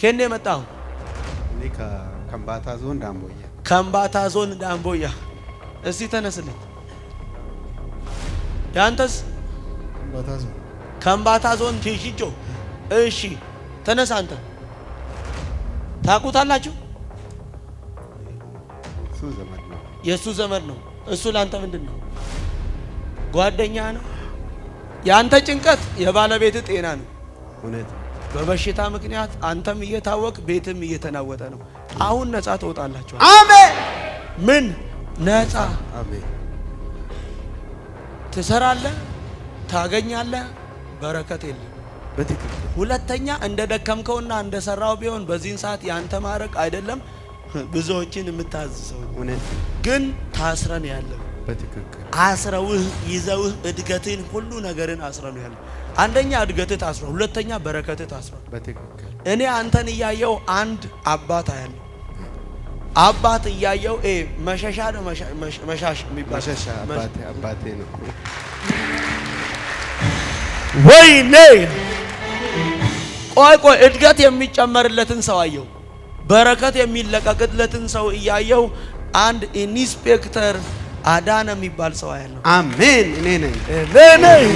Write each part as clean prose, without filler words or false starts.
ከኔ መጣው እኔ ከከምባታ ዞን ዳምቦያ ከምባታ ዞን ዳምቦያ እስቲ ተነስልኝ ያንተስ ከምባታ ዞን ቲጂጆ እሺ ተነስ አንተ ታቁታላችሁ እሱ ዘመድ ነው የሱ ዘመድ ነው እሱ ላንተ ምንድነው ጓደኛ ነው ያንተ ጭንቀት የባለቤት ጤና ነው እውነት በበሽታ ምክንያት አንተም እየታወቅ ቤትም እየተናወጠ ነው አሁን ነፃ ተወጣላችሁ አሜን ምን ነፃ አሜን ትሰራለህ ታገኛለህ በረከት የለም በትክክል ሁለተኛ እንደደከምከውና እንደሰራው ቢሆን በዚህን ሰዓት ያንተ ማረቅ አይደለም ብዙዎችን የምታዝሰው እውነት ግን ታስረን ያለው በትክክል አስረውህ ይዘውህ እድገትን ሁሉ ነገርን አስረን ያለው አንደኛ እድገትህ ታስሯል ሁለተኛ በረከትህ ታስሯል በትክክል እኔ አንተን እያየው አንድ አባት አያለሁ አባት እያየው መሸሻ ነው መሻሽ የሚባል መሸሻ አባቴ ነው ወይኔ ቆይ እድገት የሚጨመርለትን ሰው አየው በረከት የሚለቀቅለትን ሰው እያየው አንድ ኢንስፔክተር አዳነ የሚባል ሰው አያለሁ አሜን እኔ ነኝ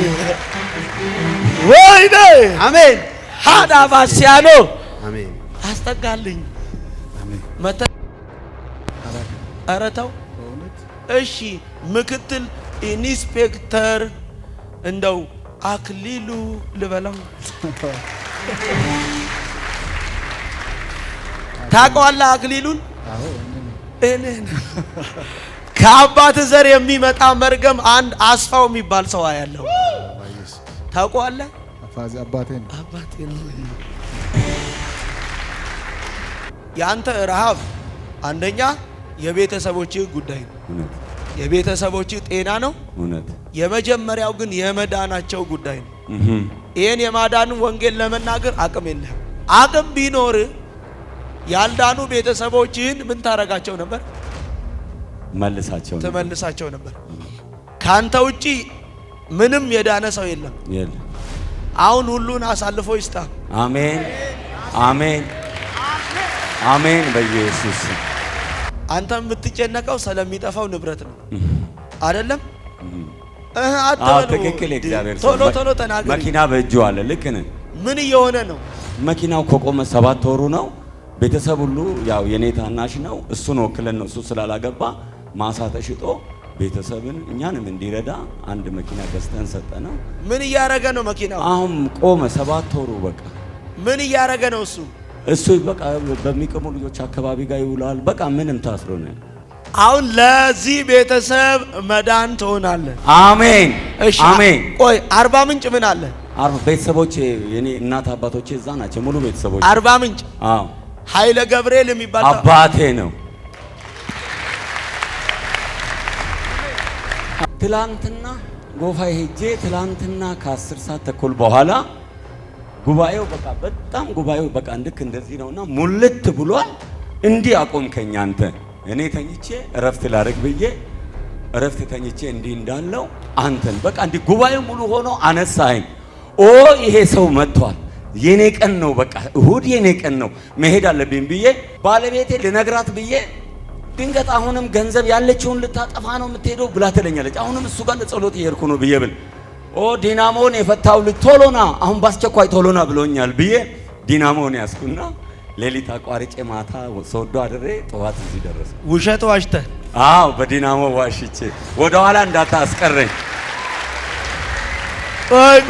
ወይኔ አሜን ሃዳ ባሲያኖ አሜን አስጠጋልኝ አሜን መተ አረታው እሺ ምክትል ኢንስፔክተር እንደው አክሊሉ ልበላው ታውቀዋለህ አክሊሉን አዎ እኔ ከአባት ዘር የሚመጣ መርገም አንድ አስፋው የሚባል ሰው ያለው ታውቀዋለህ አባቴ ነው ያንተ ረሃብ አንደኛ የቤተሰቦች ጉዳይ ነው የቤተሰቦች ጤና ነው እውነት የመጀመሪያው ግን የመዳናቸው ጉዳይ ነው ይሄን የማዳኑ ወንጌል ለመናገር አቅም የለም አቅም ቢኖር ያልዳኑ ቤተሰቦችን ምን ታረጋቸው ነበር ተመልሳቸው ነበር ካንተ ውጪ ምንም የዳነ ሰው የለም አሁን ሁሉን አሳልፎ ይስጣ አሜን አሜን አሜን በኢየሱስ አንተ የምትጨነቀው ስለሚጠፋው ንብረት ነው አይደለም ትክክል እግዚአብሔር ቶሎ ተናገር መኪና በእጁ አለ ልክ ነህ ምን እየሆነ ነው መኪናው ከቆመ 7 ወሩ ነው ቤተሰብ ሁሉ ያው የኔ ታናሽ ነው እሱን ወክለን ነው እሱ ስላላገባ ማሳ ተሽጦ ቤተሰብን እኛንም እንዲረዳ አንድ መኪና ገዝተን ሰጠነው ምን እያረገ ነው መኪናው አሁን ቆመ 7 ወሩ በቃ ምን እያረገ ነው እሱ በቃ በሚቀሙ ልጆች አካባቢ ጋር ይውላል በቃ ምንም ታስሮ ነው አሁን ለዚህ ቤተሰብ መዳን ትሆናለህ አሜን አሜን ቆይ አርባ ምንጭ ምን አለ ቤተሰቦቼ የኔ እናት አባቶቼ እዛ ናቸው ሙሉ ቤተሰቦቼ አርባ ምንጭ አዎ ኃይለ ገብርኤል የሚባል አባቴ ነው ትላንትና ጎፋ ሄጄ ትላንትና ከ10 ሰዓት ተኩል በኋላ ጉባኤው በቃ እንድክ እንደዚህ ነውና ሙልት ብሏል እንዲህ አቆምከኝ አንተ እኔ ተኝቼ እረፍት ላድርግ ብዬ እረፍት ተኝቼ እንዲህ እንዳለው አንተን በቃ እንዲህ ጉባኤው ሙሉ ሆኖ አነሳኸኝ ይሄ ሰው መጥቷል የኔ ቀን ነው በቃ እሁድ የኔ ቀን ነው መሄድ አለብኝ ብዬ ባለቤቴ ልነግራት ብዬ ድንገት አሁንም ገንዘብ ያለችውን ልታጠፋ ነው የምትሄደው ብላ ትለኛለች አሁንም እሱ ጋር ለጸሎት እየሄድኩ ነው ብዬ ብል ዲናሞን የፈታው ቶሎና አሁን ባስቸኳይ ቶሎና ብሎኛል ብዬ ዲናሞን ያስኩና ሌሊት አቋርጬ ማታ ሶዶ አድሬ ጠዋት እዚህ ደረሰ ውሸት ዋሽተህ አዎ በዲናሞ ዋሽቼ ወደ ኋላ እንዳታስቀረኝ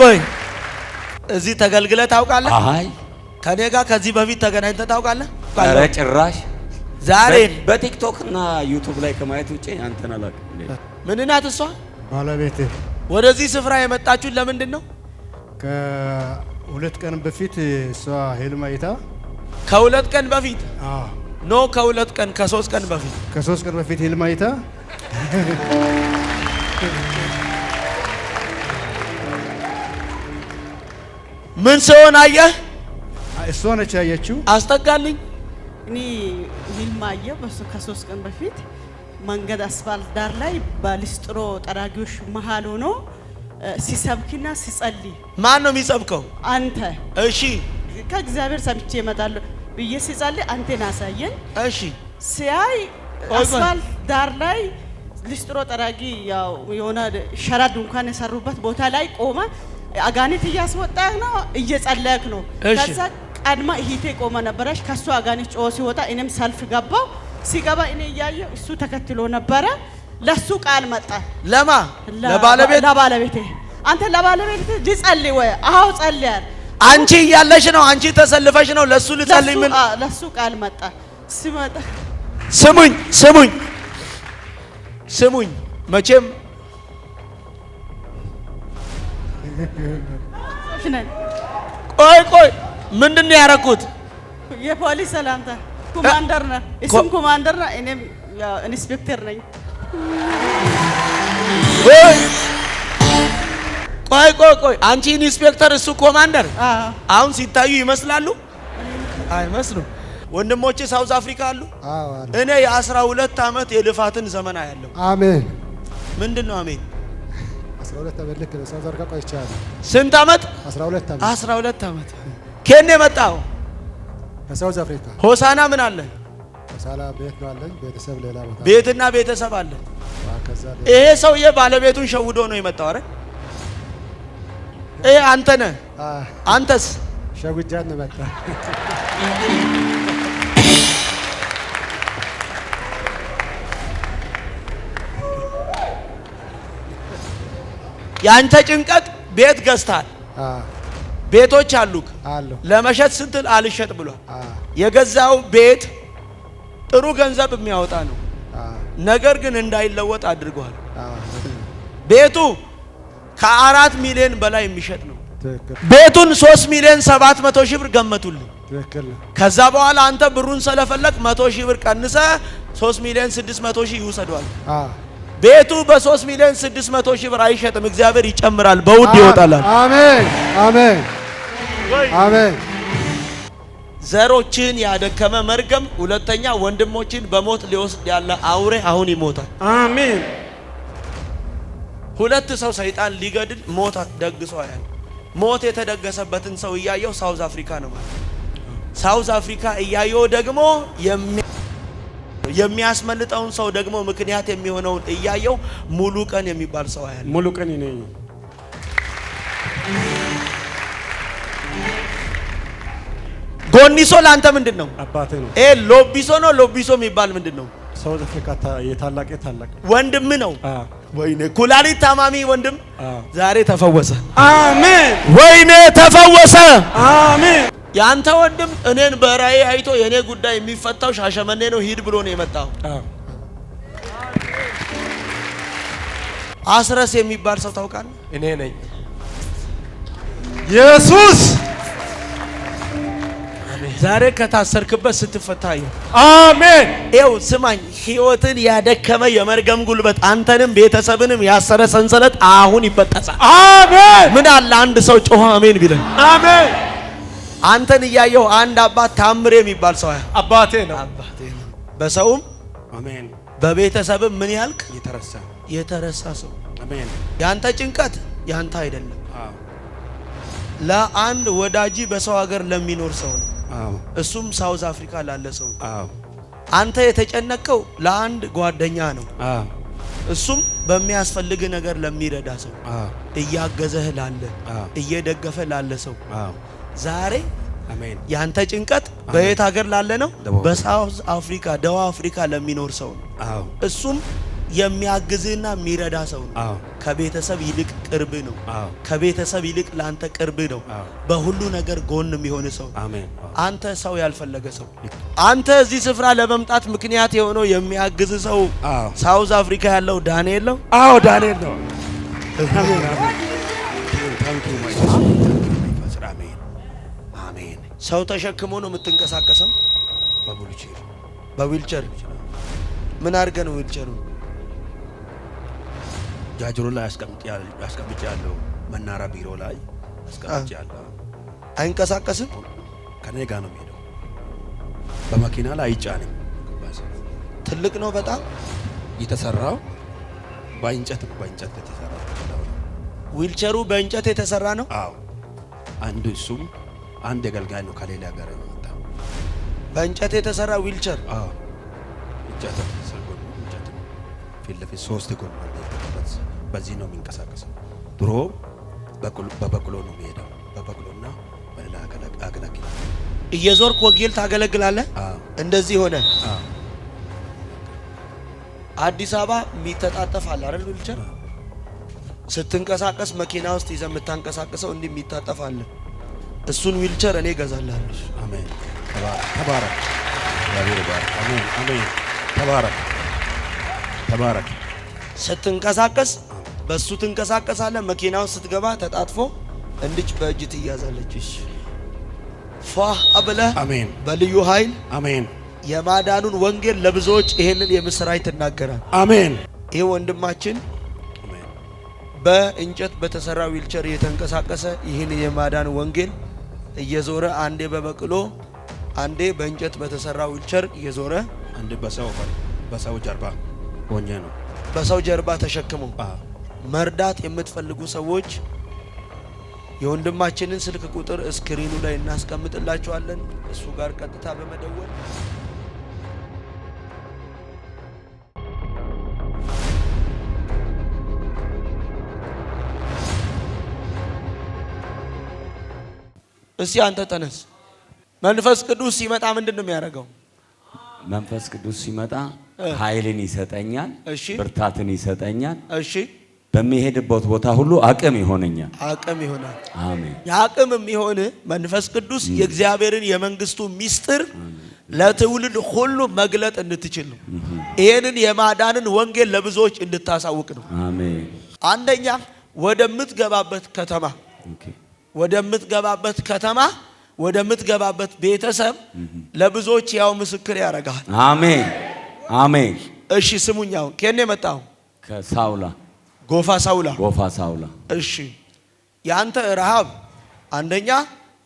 ቆይ እዚህ ተገልግለ ታውቃለህ አይ ከኔ ጋር ከዚህ በፊት ተገናኝተህ ታውቃለህ ኧረ ጭራሽ ዛሬ በቲክቶክ እና ዩቲዩብ ላይ ከማየት ውጪ አንተን አላውቅም ምን ናት እሷ ባለቤቴ ወደዚህ ስፍራ የመጣችሁት ለምንድን ነው ከሁለት ቀን በፊት እሷ ህልም አይታ ከሁለት ቀን በፊት ከሁለት ቀን ከ3 ቀን በፊት ከ3 ቀን በፊት ህልም አይታ ምን ሰውን አየህ እሷ ነች ያየችው አስጠጋልኝ እኔ ህልም አየሁ ከ3 ቀን በፊት መንገድ አስፋልት ዳር ላይ ባሊስትሮ ጠራጊዎች መሃል ሆኖ ሲሰብክና ሲጸልይ ማን ነው የሚሰብከው አንተ እሺ ከእግዚአብሔር ሰምቼ እመጣለሁ ብዬ ሲጸልይ አንቴን አሳየኝ። እሺ ሲያይ አስፋልት ዳር ላይ ሊስትሮ ጠራጊ ያው የሆነ ሸራ ድንኳን የሰሩበት ቦታ ላይ ቆመ። አጋኒት እያስወጣህ ነው እየጸለይክ ነው። ከዛ ቀድማ እህቴ ቆመ ነበረች። ከሱ አጋኒት ጮህ ሲወጣ እኔም ሰልፍ ገባው። ሲገባ እኔ እያየሁ እሱ ተከትሎ ነበረ። ለሱ ቃል መጣ። ለማ ለባለቤቴ አንተ ለባለቤቴ ጸልይ ወይ? አዎ ጸልያል። አንቺ እያለሽ ነው? አንቺ ተሰልፈሽ ነው? ለሱ ልጸልይ ምን? ለሱ ቃል መጣ። ሲመጣ ስሙኝ መቼም ቆይ ምንድን ነው ያደረኩት? የፖሊስ ሰላምታ ኮማንደር ነህ፣ እሱም ኮማንደር ነህ፣ እኔም ኢንስፔክተር ነኝ። ቆይ አንቺ ኢንስፔክተር እሱ ኮማንደር፣ አሁን ሲታዩ ይመስላሉ? አይመስሉም። ወንድሞቼ ሳውዝ አፍሪካ አሉ። እኔ የ12 ዓመት የልፋትን ዘመን አያለሁ። አሜን። ምንድነው አሜን? 12 ዓመት ልክ ነው። ሳውዝ አፍሪካ ቆይቻለሁ። ስንት ዓመት? 12 ዓመት። ከኔ የመጣው ከሳውዝ አፍሪካ። ሆሳና ምን አለ? ሆሳና ቤት ነው አለኝ። ቤተሰብ ሌላ ቦታ። ቤትና ቤተሰብ አለ። ይሄ ሰውዬ ባለቤቱን ሸውዶ ነው የመጣው አይደል? ይሄ አንተ ነህ። አንተስ? ሸውጃት ነው መጣ። ያንተ ጭንቀት ቤት ገዝታል። ቤቶች አሉክ ለመሸጥ ስትል አልሸጥ ብሏል። የገዛው ቤት ጥሩ ገንዘብ የሚያወጣ ነው። ነገር ግን እንዳይለወጥ አድርጓል። ቤቱ ከ4 ሚሊዮን በላይ የሚሸጥ ነው። ቤቱን 3 ሚሊዮን 700 ሺህ ብር ገመቱልኝ። ከዛ በኋላ አንተ ብሩን ስለፈለክ 100 ሺህ ብር ቀንሰ 3 ሚሊዮን 600 ሺህ ይወሰዷል። ቤቱ በ3 ሚሊዮን 600 ሺህ ብር አይሸጥም። እግዚአብሔር ይጨምራል፣ በውድ ይወጣል። አሜን። ዘሮችን ያደከመ መርገም፣ ሁለተኛ ወንድሞችን በሞት ሊወስድ ያለ አውሬ አሁን ይሞታል። አሜን። 2 ሰው ሰይጣን ሊገድል ሞት ደግሶ ያለ ሞት የተደገሰበትን ሰው እያየው ሳውዝ አፍሪካ ነው ማለት። ሳውዝ አፍሪካ እያየው ደግሞ የሚያስመልጠውን ሰው ደግሞ ምክንያት የሚሆነውን እያየው ሙሉ ቀን የሚባል ሰው ያለ ሙሉ ቀን ነኝ። ጎኒሶ ላንተ ምንድነው? አባቴ ነው። ሎቢሶ ነው። ሎቢሶ የሚባል ምንድነው? ሳውዝ አፍሪካ የታላቅ ወንድም ነው። ወይኔ ኩላሊት ታማሚ ወንድም ዛሬ ተፈወሰ። አሜን። ወይኔ ተፈወሰ። አሜን። ያንተ ወንድም እኔን በራእይ አይቶ የኔ ጉዳይ የሚፈታው ሻሸመኔ ነው ሂድ ብሎ ነው የመጣው። አስረስ የሚባል ሰው ታውቃለህ? እኔ ነኝ። ኢየሱስ ዛሬ ከታሰርክበት ስትፈታ አሜን። ይኸው ስማኝ፣ ህይወትን ያደከመ የመርገም ጉልበት አንተንም ቤተሰብንም ያሰረ ሰንሰለት አሁን ይበጠሳል። አሜን። ምን አለ አንድ ሰው ጮኸ አሜን ቢለን? አሜን። አንተን እያየው አንድ አባት ታምሬ የሚባል ሰው አባቴ ነው። በሰውም አሜን በቤተሰብም ምን ያልክ የተረሳ ሰው አሜን። ያንተ ጭንቀት ያንተ አይደለም። ለአንድ ወዳጂ በሰው ሀገር ለሚኖር ሰው ነው። እሱም ሳውዝ አፍሪካ ላለ ሰው ነው። አንተ የተጨነቀው ለአንድ ጓደኛ ነው። እሱም በሚያስፈልግ ነገር ለሚረዳ ሰው እያገዘህ ላለ እየደገፈ ላለ ሰው ዛሬ አሜን። ያንተ ጭንቀት በየት ሀገር ላለ ነው? በሳውዝ አፍሪካ ደቡብ አፍሪካ ለሚኖር ሰው ነው። እሱም የሚያግዝህና የሚረዳ ሰው ነው። ከቤተሰብ ይልቅ ቅርብ ነው። ከቤተሰብ ይልቅ ላንተ ቅርብ ነው። በሁሉ ነገር ጎን የሚሆን ሰው አሜን። አንተ ሰው ያልፈለገ ሰው አንተ እዚህ ስፍራ ለመምጣት ምክንያት የሆነው የሚያግዝ ሰው ሳውዝ አፍሪካ ያለው ዳንኤል ነው። አዎ ዳንኤል ነው። አሜን አሜን። ሰው ተሸክሞ ነው የምትንቀሳቀሰው። በዊልቸር ምን አድርገህ ነው ዊልቸሩ? ጃጅሮ ላይ አስቀምጬ መናራ ቢሮ ላይ አስቀምጬ አይንቀሳቀስም። ከኔ ጋር ነው የሚሄደው። በመኪና ላይ አይጫንም። ትልቅ ነው በጣም የተሰራው በእንጨት የተሰራ ዊልቸሩ በእንጨት የተሰራ ነው። አዎ እሱም አንድ አገልጋይ ነው ከሌላ ሀገር የመጣው። በእንጨት የተሰራ ዊልቸር። አዎ እንጨት ተሰርጎ እንጨት ፊት ለፊት 3 ጎን አለበት። በዚህ ነው የሚንቀሳቀሰው። ድሮ በበቅሎ ነው የሚሄደው። በበቅሎና በሌላ አገለግል። እየዞርክ ወንጌል ታገለግላለህ። እንደዚህ ሆነ። አዲስ አበባ የሚተጣጠፍ አለ አይደል? ዊልቸር ስትንቀሳቀስ መኪና ውስጥ ይዘህ የምታንቀሳቀሰው እንዲህ የሚታጠፍ አለ። እሱን ዊልቸር እኔ እገዛልሃለሁ። አሜን። ተባረክ። እግዚአብሔር ይባርክ። አሜን አሜን። ተባረክ ተባረክ። ስትንቀሳቀስ በሱ ትንቀሳቀሳለህ። መኪና ውስጥ ስትገባ ተጣጥፎ እንድች በእጅ ትያዛለች። እሺ ፏ አብለህ አሜን። በልዩ ኃይል አሜን። የማዳኑን ወንጌል ለብዙዎች ይሄንን የምስራች ትናገራል። አሜን። ይሄ ወንድማችን በእንጨት በተሰራ ዊልቸር እየተንቀሳቀሰ ይህን የማዳን ወንጌል እየዞረ አንዴ በበቅሎ አንዴ በእንጨት በተሰራ ዊልቸር እየዞረ አንዴ በሰው ጀርባ ሆኜ ነው። በሰው ጀርባ ተሸክሞ መርዳት የምትፈልጉ ሰዎች የወንድማችንን ስልክ ቁጥር ስክሪኑ ላይ እናስቀምጥላችኋለን። እሱ ጋር ቀጥታ በመደወል እስቲ አንተ ተነስ። መንፈስ ቅዱስ ሲመጣ ምንድነው የሚያደርገው? መንፈስ ቅዱስ ሲመጣ ኃይልን ይሰጠኛል፣ ብርታትን ይሰጠኛል። እሺ በሚሄድበት ቦታ ሁሉ አቅም ይሆነኛል። አቅም ይሆናል። አሜን። የአቅም የሚሆን መንፈስ ቅዱስ የእግዚአብሔርን የመንግስቱ ሚስጥር ለትውልድ ሁሉ መግለጥ እንድትችል ነው። ይሄንን የማዳንን ወንጌል ለብዙዎች እንድታሳውቅ ነው። አሜን። አንደኛ ወደምትገባበት ከተማ ወደምትገባበት ቤተሰብ ለብዙዎች ያው ምስክር ያደርጋል። አሜን አሜን። እሺ ስሙኛው ከኔ መጣው ከሳውላ ጎፋ ሳውላ። እሺ ያንተ ረሃብ አንደኛ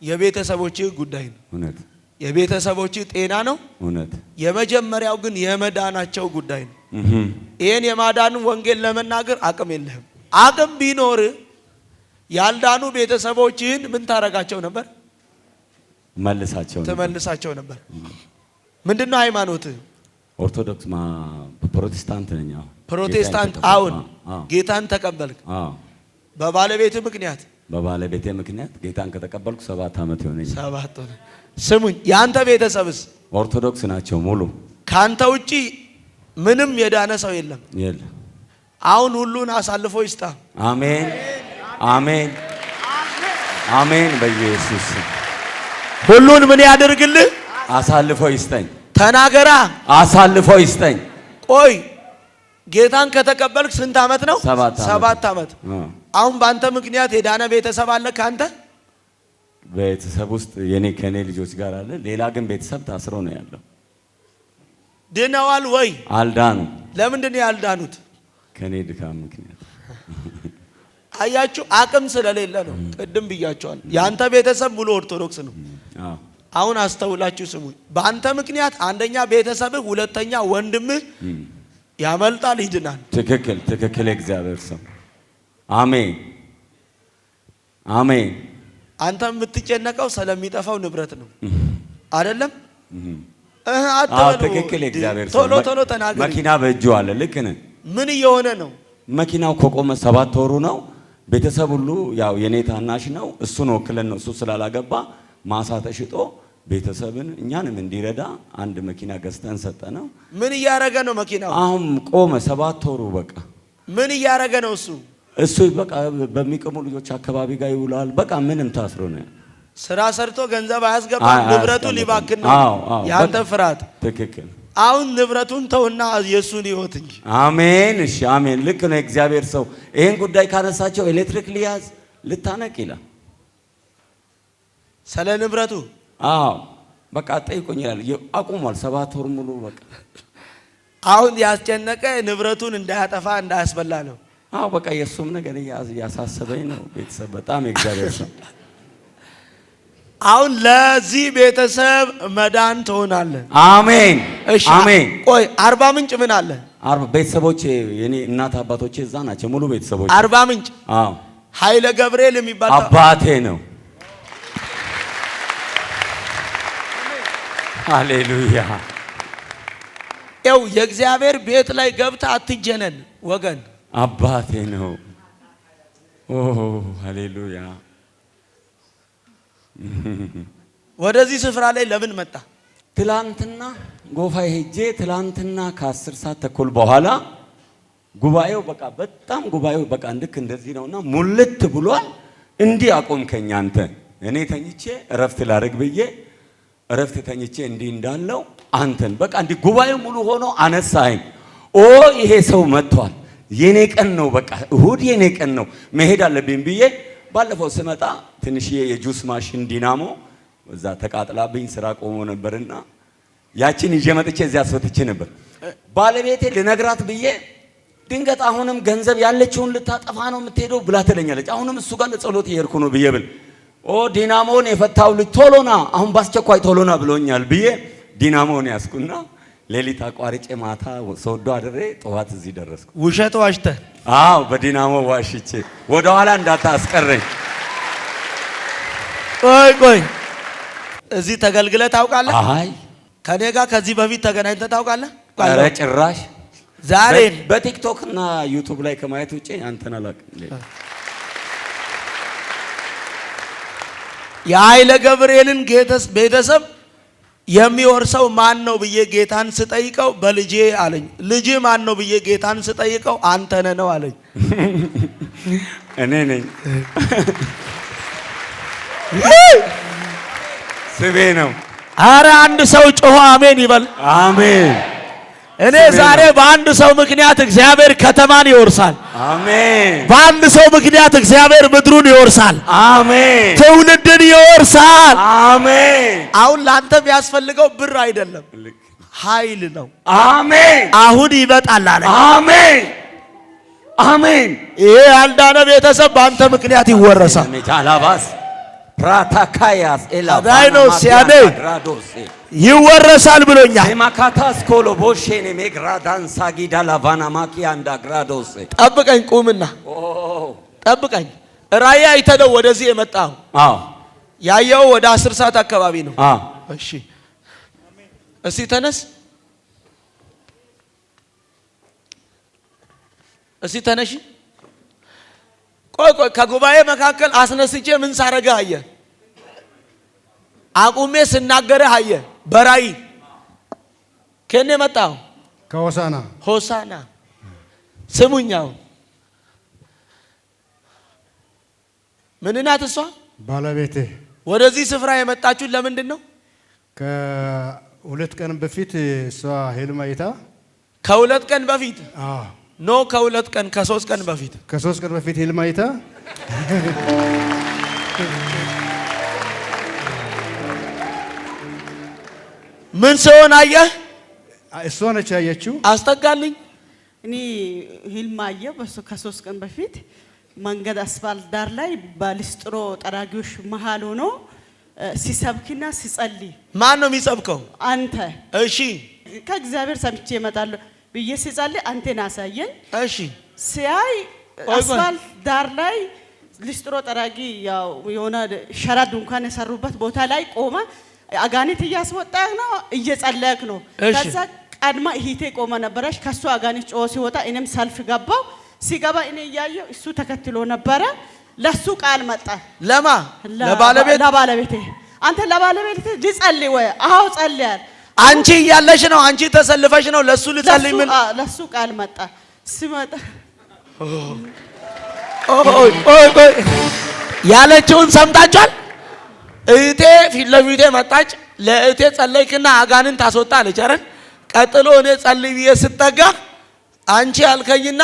የቤተሰቦች ጉዳይ ነው። እውነት የቤተሰቦች ጤና ነው። እውነት የመጀመሪያው ግን የመዳናቸው ጉዳይ ነው። ይሄን የማዳኑን ወንጌል ለመናገር አቅም የለህም። አቅም ቢኖር ያልዳኑ ቤተሰቦችን ምን ታረጋቸው ነበር? ትመልሳቸው ነበር። ምንድነው ሃይማኖት? ኦርቶዶክስ ፕሮቴስታንት ነኝ። ፕሮቴስታንት። አሁን ጌታን ተቀበልክ? በባለቤት ምክንያት ጌታን ከተቀበልኩ 7 ዓመት ይሆነኛል። 7 ሆነ። ስሙኝ፣ ያንተ ቤተሰብስ ኦርቶዶክስ ናቸው ሙሉ። ካንተ ውጪ ምንም የዳነ ሰው የለም። አሁን ሁሉን አሳልፎ ይስጣ። አሜን አሜን አሜን። በኢየሱስ ሁሉን ምን ያደርግልህ? አሳልፎ ይስጠኝ። ተናገራ። አሳልፎ ይስጠኝ። ቆይ ጌታን ከተቀበልክ ስንት ዓመት ነው? 7 ዓመት። አሁን ባንተ ምክንያት የዳነ ቤተሰብ አለ? ካንተ ቤተሰብ ውስጥ ከኔ ልጆች ጋር አለ። ሌላ ግን ቤተሰብ ታስሮ ነው ያለው። ድነዋል ወይ? አልዳኑ። ለምንድን ነው ያልዳኑት? ከኔ ድካም ምክንያት። አያችሁ፣ አቅም ስለሌለ ነው። ቅድም ብያቸዋል። ያንተ ቤተሰብ ሙሉ ኦርቶዶክስ ነው። አሁን አስተውላችሁ ስሙ። በአንተ ምክንያት አንደኛ ቤተሰብህ፣ ሁለተኛ ወንድምህ ያመልጣል፣ ይድናል። ትክክል። እግዚአብሔር ሰው። አሜን አሜን። አንተ የምትጨነቀው ስለሚጠፋው ንብረት ነው አይደለም? ትክክል። እግዚአብሔር ሰው። ቶሎ ተናገር። መኪና በእጁ አለ። ልክ ነህ። ምን እየሆነ ነው? መኪናው ከቆመ 7 ወሩ ነው። ቤተሰብ ሁሉ ያው የኔ ታናሽ ነው። እሱን ወክለን ነው። እሱ ስላላገባ ማሳ ተሽጦ ቤተሰብን እኛንም እንዲረዳ አንድ መኪና ገዝተን ሰጠነው። ምን እያረገ ነው መኪናው? አሁን ቆመ 7 ወሩ በቃ። ምን እያረገ ነው እሱ? በቃ በሚቀሙ ልጆች አካባቢ ጋር ይውላል። በቃ ምንም ታስሮ ነው። ስራ ሰርቶ ገንዘብ አያስገባም። ንብረቱ ሊባክን ነው። ያንተ ፍርሃት ትክክል። አሁን ንብረቱን ተውና የሱን ህይወት እንጂ። አሜን። እሺ አሜን። ልክ ነው። እግዚአብሔር ሰው ይሄን ጉዳይ ካነሳቸው ኤሌክትሪክ ሊያዝ ልታነቅ ይላል ስለ ንብረቱ። በቃ ጠይቆኝ ይላል። አቁሟል 7 ወር ሙሉ በቃ። አሁን ያስጨነቀ ንብረቱን እንዳያጠፋ እንዳያስበላ ነው። በቃ የሱም ነገር ያሳሰበኝ ነው። ቤተሰብ በጣም እግዚአብሔር ሰው። አሁን ለዚህ ቤተሰብ መዳን ትሆናለህ። አሜን አሜን። ቆይ አርባ ምንጭ ምን አለ? ቤተሰቦቼ የኔ እናት አባቶቼ እዛ ናቸው ሙሉ ቤተሰቦቼ። አርባ ምንጭ ኃይለ ገብርኤል የሚባል አባቴ ነው። ሃሌሉያ። ያው የእግዚአብሔር ቤት ላይ ገብታ አትጀነን ወገን። አባቴ ነው። ኦ ሃሌሉያ። ወደዚህ ስፍራ ላይ ለምን መጣ? ትላንትና ጎፋ ሄጄ ትላንትና ከ10 ሰዓት ተኩል በኋላ ጉባኤው በጣም ጉባኤው ልክ እንደዚህ ነውና ሙልት ብሏል። እንዲህ አቆምከኝ አንተ። እኔ ተኝቼ እረፍት ላድርግ ብዬ እረፍት ተኝቼ እንዲህ እንዳለው አንተን እንዲህ ጉባኤው ሙሉ ሆኖ አነሳኸኝ። ኦ ይሄ ሰው መጥቷል፣ የኔ ቀን ነው፣ እሁድ የኔ ቀን ነው፣ መሄድ አለብኝ ብዬ ባለፈው ስመጣ ትንሽዬ የጁስ ማሽን ዲናሞ እዛ ተቃጥላብኝ ስራ ቆሞ ነበርና ያቺን ይዤ መጥቼ እዚያ አስወጥቼ ነበር። ባለቤቴ ልነግራት ብዬ ድንገት አሁንም ገንዘብ ያለችውን ልታጠፋ ነው የምትሄደው ብላ ትለኛለች። አሁንም እሱ ጋር ለጸሎት እየሄድኩ ነው ብዬ ብል ዲናሞን የፈታው ልጅ ቶሎና አሁን ባስቸኳይ ቶሎና ብሎኛል ብዬ ዲናሞን ያስኩና ሌሊት አቋርጬ ማታ ሶዶ አድሬ ጠዋት እዚህ ደረስኩ። ውሸት ዋሽተ? አዎ በዲናሞ ዋሽቼ ወደ ኋላ እንዳታስቀረኝ። ቆይ እዚህ ተገልግለህ ታውቃለህ? አይ ከኔ ጋር ከዚህ በፊት ተገናኝተህ ታውቃለህ? ኧረ ጭራሽ። ዛሬ በቲክቶክ እና ዩቲዩብ ላይ ከማየት ውጪ አንተን አላውቅም። የኃይለ ገብርኤልን ቤተሰብ የሚወርሰው ማን ነው ብዬ ጌታን ስጠይቀው በልጄ አለኝ። ልጅ ማን ነው ብዬ ጌታን ስጠይቀው አንተ ነህ ነው አለኝ። እኔ ነኝ። ስሜ ነው። አረ አንድ ሰው ጮሆ አሜን ይበል። አሜን። እኔ ዛሬ በአንድ ሰው ምክንያት እግዚአብሔር ከተማን ይወርሳል። አሜን። በአንድ ሰው ምክንያት እግዚአብሔር ምድሩን ይወርሳል። አሜን። ትውልድን ይወርሳል። አሜን። አሁን ላንተ የሚያስፈልገው ብር አይደለም፣ ኃይል ነው። አሜን። አሁን ይመጣል አለ። አሜን። አሜን። ይሄ ያልዳነ ቤተሰብ በአንተ ምክንያት ይወረሳል። ሜታላባስ ፕራታካያስ ኤላባኖስ ያኔ ይወረሳል ብሎኛል። ማካታስ ኮሎቦሼኔ ሜግራዳን ሳጊዳ ላቫና ማኪያ እንዳግራዶስ ጠብቀኝ፣ ቁምና ጠብቀኝ። ራእይ አይተህ ነው ወደዚህ የመጣው? አዎ። ያየው ወደ 10 ሰዓት አካባቢ ነው። አዎ። እሺ፣ እስቲ ተነስ፣ እስቲ ተነሽ። ቆይ ከጉባኤ መካከል አስነስቼ ምን ሳረጋ አየ? አቁሜ ስናገርህ አየ? በራእይ ከኔ መጣው ሆሳና ስሙኛው ምን ናት እሷ? ባለቤቴ። ወደዚህ ስፍራ የመጣችሁት ለምንድን ነው? ከ2 ቀን በፊት እሷ ህልም አይታ። ከ2 ቀን በፊት? አዎ። ኖ ከ2 ቀን ከ3 ቀን በፊት። ከ3 ቀን በፊት ህልም አይታ ምን ሲሆን አየህ? እሷ ነች ያየችው። አስጠጋልኝ። እኔ ህልም አየሁ ከ3 ቀን በፊት መንገድ አስፋልት ዳር ላይ በሊስትሮ ጠራጊዎች መሃል ሆኖ ሲሰብክና ሲጸልይ። ማን ነው የሚሰብከው? አንተ። እሺ። ከእግዚአብሔር ሰምቼ እመጣለሁ ብዬ ሲጸልይ አንተን አሳየኝ። እሺ። ሲያይ አስፋልት ዳር ላይ ሊስትሮ ጠራጊ ያው የሆነ ሸራ ድንኳን የሰሩበት ቦታ ላይ ቆመ። አጋንንት እያስወጣህ ነው፣ እየጸለይክ ነው። ከዛ ቀድማ እህቴ ቆመ ነበረች። ከሱ አጋንንት ጮህ ሲወጣ እኔም ሰልፍ ገባው። ሲገባ እኔ እያየሁ እሱ ተከትሎ ነበረ። ለሱ ቃል መጣ። ለማ? ለባለቤቴ። አንተ ለባለቤቴ ልጸልይ ወይ? አዎ ጸልያል። አንቺ እያለሽ ነው? አንቺ ተሰልፈሽ ነው? ለሱ ልጸልይ? ምን? ለሱ ቃል መጣ። ሲመጣ ኦይ ያለችውን ሰምታችኋል? እህቴ ፊት ለፊቴ መጣች። ለእህቴ ጸለይክና አጋንንት ታስወጣ አለች አይደል? ቀጥሎ እኔ ጸልይ ብዬ ስጠጋ አንቺ አልከኝና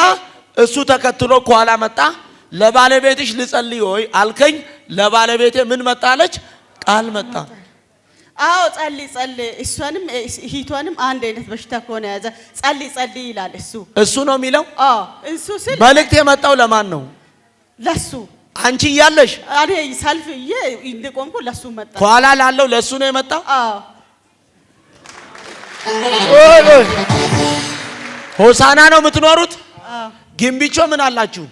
እሱ ተከትሎ ከኋላ መጣ። ለባለቤትሽ ልጸልይ ወይ አልከኝ። ለባለቤቴ ምን መጣለች? ቃል መጣ። አዎ ጸልይ። እሷንም ሂቷንም አንድ አይነት በሽታ ከሆነ ያዘ ጸልይ ይላል። እሱ ነው የሚለው። አዎ እሱ ስል መልእክት የመጣው ለማን ነው? ለሱ። አንቺ እያለሽ እኔ ሰልፍ እንደቆምኩ ለሱ መጣ። ከኋላ ላለው ለሱ ነው የመጣው። አዎ። ሆሳና ነው የምትኖሩት? አዎ። ግንብቾ ምን አላችሁ?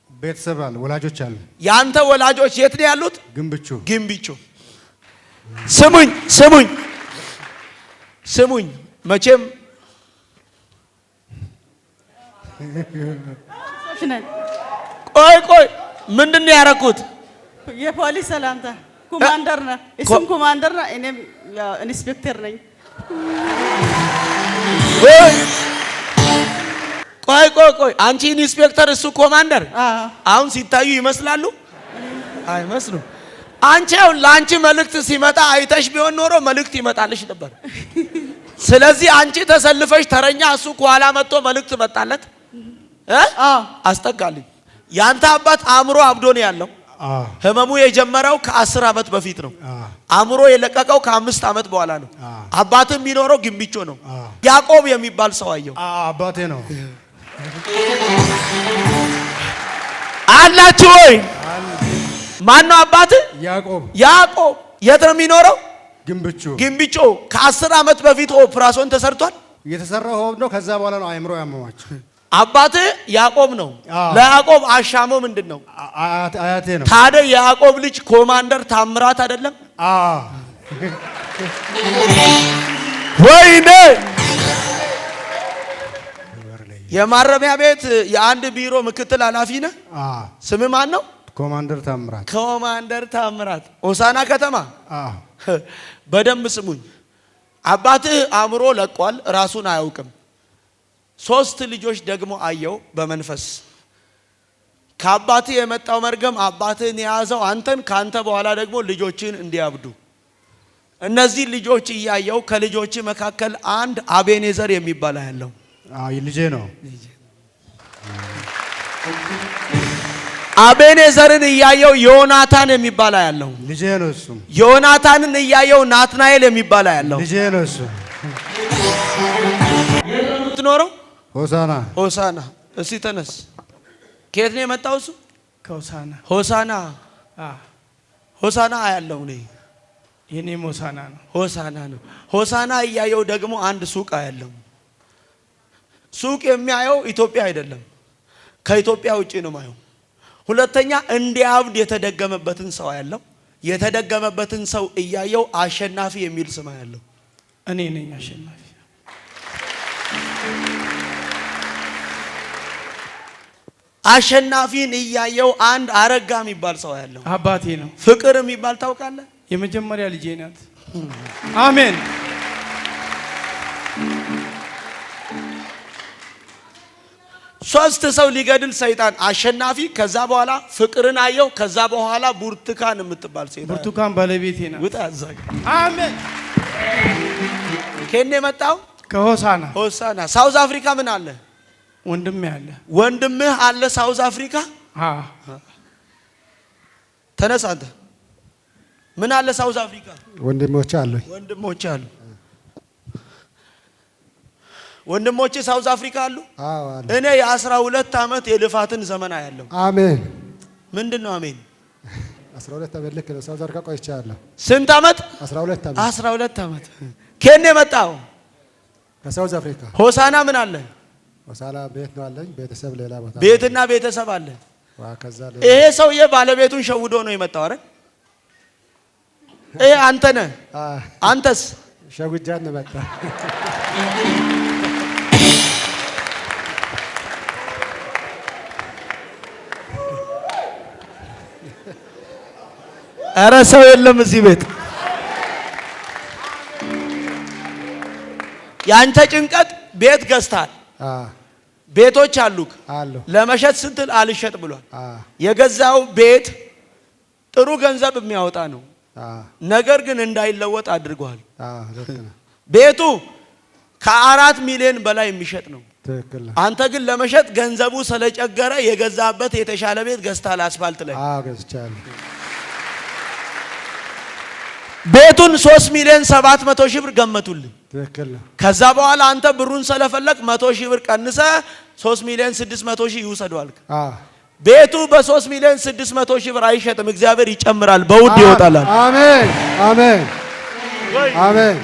ቤተሰብ አለ፣ ወላጆች አሉ። ያንተ ወላጆች የት ነው ያሉት? ግንብቾ። ስሙኝ ስሙኝ መቼም ቆይ ምንድን ነው ያደረኩት? የፖሊስ ሰላምታ ኮማንደር ነህ፣ እሱም ኮማንደር ነው፣ እኔም ኢንስፔክተር ነኝ። ቆይ አንቺ ኢንስፔክተር እሱ ኮማንደር፣ አሁን ሲታዩ ይመስላሉ? አይመስሉም። አንቺ አሁን ለአንቺ መልእክት ሲመጣ አይተሽ ቢሆን ኖሮ መልእክት ይመጣልሽ ነበር። ስለዚህ አንቺ ተሰልፈሽ ተረኛ፣ እሱ ከኋላ መጥቶ መልእክት መጣለት። አስጠጋልኝ። ያንተ አባት አእምሮ አብዶ ነው ያለው። ህመሙ የጀመረው ከ10 ዓመት በፊት ነው። አእምሮ የለቀቀው ከ5 ዓመት በኋላ ነው። አባትም የሚኖረው ግንቢቾ ነው። ያዕቆብ የሚባል ሰው አየው። አባቴ ነው። አላችሁ ወይ? ማን ነው አባት? ያዕቆብ። የት ነው የሚኖረው? ግንቢቾ። ከ10 ዓመት በፊት ኦፕራሲዮን ተሰርቷል። የተሰራው ሆብ ነው። ከዛ በኋላ ነው አእምሮ ያመማቸው። አባት ያዕቆብ ነው። ለያዕቆብ አሻሞ ምንድን ነው? አያቴ ነው። ታዲያ የያዕቆብ ልጅ ኮማንደር ታምራት አይደለም? ወይኔ! የማረሚያ ቤት የአንድ ቢሮ ምክትል ኃላፊ ነህ? ስም ማን ነው? ኮማንደር ታምራት። ሆሳና ከተማ። በደንብ ስሙኝ። አባትህ አእምሮ ለቋል፣ ራሱን አያውቅም። 3 ልጆች ደግሞ አየው በመንፈስ። ከአባትህ የመጣው መርገም አባትህን የያዘው አንተን፣ ካንተ በኋላ ደግሞ ልጆችን እንዲያብዱ። እነዚህ ልጆች እያየው ከልጆች መካከል አንድ አቤኔዘር የሚባል ያለው ልጄ ነው። አቤኔዘርን እያየው ዮናታን የሚባል ያለው ልጄ ነው። እሱም ዮናታንን እያየው ናትናኤል የሚባል ያለው ልጄ ነው። እሱ የምትኖረው ሆሳና። እስቲ ተነስ። ከየት ነው የመጣው እሱ? ሆሳና አያለው ነው። የኔም ሆሳና ነው። ሆሳና እያየው ደግሞ አንድ ሱቅ አያለው። ሱቅ የሚያየው ኢትዮጵያ አይደለም፣ ከኢትዮጵያ ውጪ ነው ማየው። ሁለተኛ እንዲያብድ የተደገመበትን ሰው ያለው። የተደገመበትን ሰው እያየው አሸናፊ የሚል ስም ያለው እኔ ነኝ። አሸናፊ አሸናፊን እያየው አንድ አረጋ የሚባል ሰው ያለው አባቴ ነው። ፍቅር የሚባል ታውቃለህ? የመጀመሪያ ልጄ ናት። አሜን። ሶስት ሰው ሊገድል ሰይጣን አሸናፊ፣ ከዛ በኋላ ፍቅርን አየው፣ ከዛ በኋላ ብርቱካን የምትባል ሴት። ብርቱካን ባለቤቴ ናት። ውጣ አዛግ። አሜን። ከኔ መጣው ሆሳና። ሳውዝ አፍሪካ ምን አለ? ወንድምህ አለ ሳውዝ አፍሪካ። ተነስ አንተ። ምን አለ ሳውዝ አፍሪካ? ወንድሞች አሉ። ወንድሞቼ ሳውዝ አፍሪካ አሉ። እኔ የ12 ዓመት የልፋትን ዘመን አያለሁ። አሜን። ምንድነው አሜን? 12 ዓመት ልክ ነው። ሳውዝ አፍሪካ ቆይቻለሁ። ስንት ዓመት? 12 ዓመት። ከኔ መጣው? ከሳውዝ አፍሪካ። ሆሳና ምን አለ? ሆሳና ቤት ነው አለኝ። ቤተሰብ ሌላ ቦታ። ቤትና ቤተሰብ አለ። ይሄ ሰውዬ ባለቤቱን ሸውዶ ነው የመጣው አይደል? አንተ ነህ። አንተስ? ሸውጃን ነው መጣ። ኧረ ሰው የለም እዚህ ቤት። ያንተ ጭንቀት ቤት ገዝታል። ቤቶች አሉክ ለመሸጥ ስትል አልሸጥ ብሏል። የገዛው ቤት ጥሩ ገንዘብ የሚያወጣ ነው። ነገር ግን እንዳይለወጥ አድርጓል። ቤቱ ከ4 ሚሊዮን በላይ የሚሸጥ ነው። አንተ ግን ለመሸጥ ገንዘቡ ስለጨገረ የገዛበት የተሻለ ቤት ገዝታል። አስፋልት ላይ ቤቱን 3 ሚሊዮን 700 ሺህ ብር ገመቱልኝ። ከዛ በኋላ አንተ ብሩን ስለፈለክ 100 ሺህ ብር ቀንሰ 3 ሚሊዮን 600 ሺህ ይውሰዷል። ቤቱ በ3 ሚሊዮን 600 ሺህ ብር አይሸጥም። እግዚአብሔር ይጨምራል፣ በውድ ይወጣል። አሜን አሜን አሜን።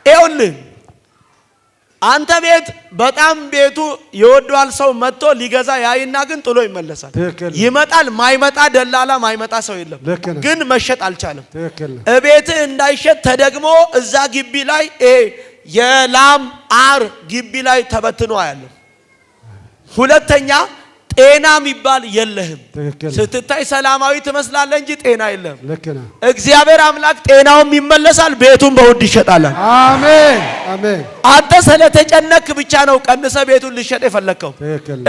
ይኸውልህ አንተ ቤት በጣም ቤቱ ይወዷል ሰው መጥቶ ሊገዛ ያይና ግን ጥሎ ይመለሳል። ይመጣል ማይመጣ ደላላ ማይመጣ ሰው የለም። ግን መሸጥ አልቻለም። እቤት እንዳይሸጥ ተደግሞ እዛ ግቢ ላይ የላም አር ግቢ ላይ ተበትኖ ያለው። ሁለተኛ ጤና የሚባል የለህም። ስትታይ ሰላማዊ ትመስላለህ እንጂ ጤና የለህም። እግዚአብሔር አምላክ ጤናውም ይመለሳል፣ ቤቱን በውድ ይሸጣል። አሜን አሜን። አንተ ስለተጨነክ ብቻ ነው ቀንሰ ቤቱን ልሸጥ የፈለከው።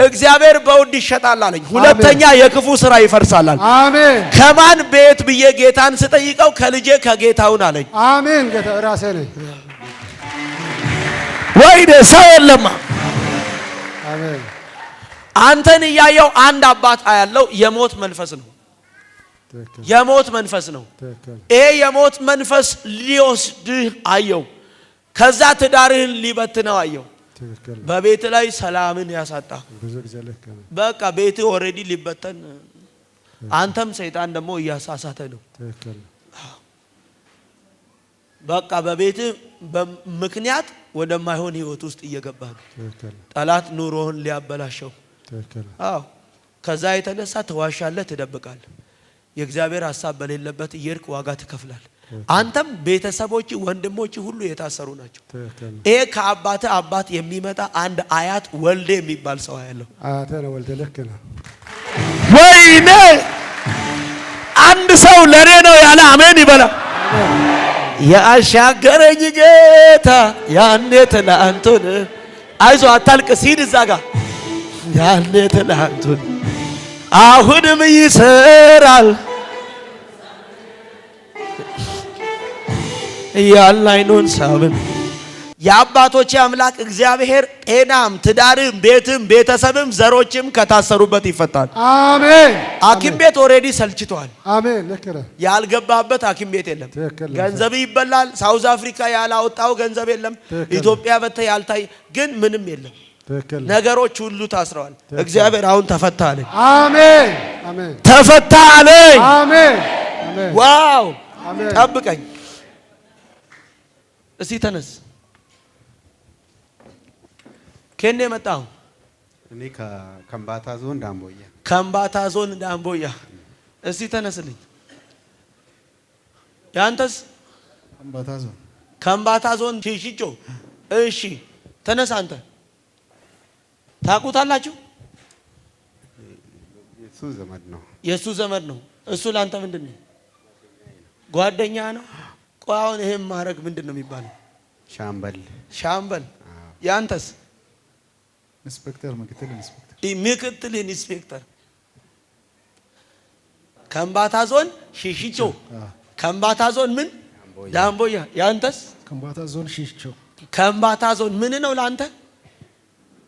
እግዚአብሔር በውድ ይሸጣል አለኝ። ሁለተኛ የክፉ ስራ ይፈርሳል። አሜን። ከማን ቤት ብዬ ጌታን ስጠይቀው ከልጄ ከጌታውን አለኝ። አሜን። ጌታ ራሴ ነኝ። ወይኔ ሰው የለማ። አሜን። አንተን እያየው አንድ አባት ያለው የሞት መንፈስ ነው። የሞት መንፈስ ነው። ይሄ የሞት መንፈስ ሊወስድህ አየው። ከዛ ትዳርህን ሊበትነው አየው። በቤት ላይ ሰላምን ያሳጣ። በቃ ቤት ኦሬዲ ሊበተን፣ አንተም ሰይጣን ደግሞ እያሳሳተ ነው። በቃ በቤት ምክንያት ወደማይሆን ህይወት ውስጥ እየገባህ ነው። ጠላት ኑሮህን ሊያበላሸው። አዎ ከዛ የተነሳ ተዋሻለህ፣ ትደብቃለህ። የእግዚአብሔር ሐሳብ በሌለበት እየሄድክ ዋጋ ትከፍላለህ። አንተም ቤተሰቦች ወንድሞች ሁሉ የታሰሩ ናቸው። ይሄ ከአባተ አባት የሚመጣ አንድ አያት ወልዴ የሚባል ሰው ያለው አያተ ነው። ወልዴ ልክ ነው። ወይኔ አንድ ሰው ለኔ ነው ያለ አሜን ይበላ። ያሻገረኝ ጌታ ያኔ ትናንቱን፣ አይዞ አታልቅስ፣ ሂድ እዛ ጋር ያኔ ትናንቱን አሁንም ይሰራል ያለ አይኑን ሳብን። የአባቶች አምላክ እግዚአብሔር ጤናም ትዳርም ቤትም ቤተሰብም ዘሮችም ከታሰሩበት ይፈታል። አሜን። ሐኪም ቤት ኦሬዲ ሰልችቷል። አሜን። ልክ ነህ። ያልገባበት ሐኪም ቤት የለም። ገንዘብ ይበላል። ሳውዝ አፍሪካ ያላወጣው ገንዘብ የለም። ኢትዮጵያ በተ ያልታይ ግን ምንም የለም። ነገሮች ሁሉ ታስረዋል። እግዚአብሔር አሁን ተፈታ አለኝ። አሜን አሜን። ተፈታ አለኝ። አሜን አሜን። ዋው ጠብቀኝ እስቲ ተነስ። ከኔ መጣው። እኔ ከምባታ ዞን ዳምቦያ። ከምባታ ዞን ዳምቦያ። እስቲ ተነስልኝ። ያንተስ? ከምባታ ዞን። ከምባታ ዞን ሽሽጮ። እሺ ተነስ አንተ። ታውቁታላችሁ? የሱ ዘመድ ነው። የሱ ዘመድ ነው። እሱ ላንተ ምንድነው? ጓደኛ ነው። ቆይ አሁን ይሄን ማድረግ ምንድነው የሚባለው? ሻምበል። ሻምበል። ያንተስ? ኢንስፔክተር፣ ምክትል ኢንስፔክተር። ምክትል ኢንስፔክተር። ከምባታ ዞን ሽሽቾ። ከምባታ ዞን ምን? ዳምቦያ። ያንተስ? ከምባታ ዞን ሽሽቾ። ከምባታ ዞን ምን ነው ላንተ?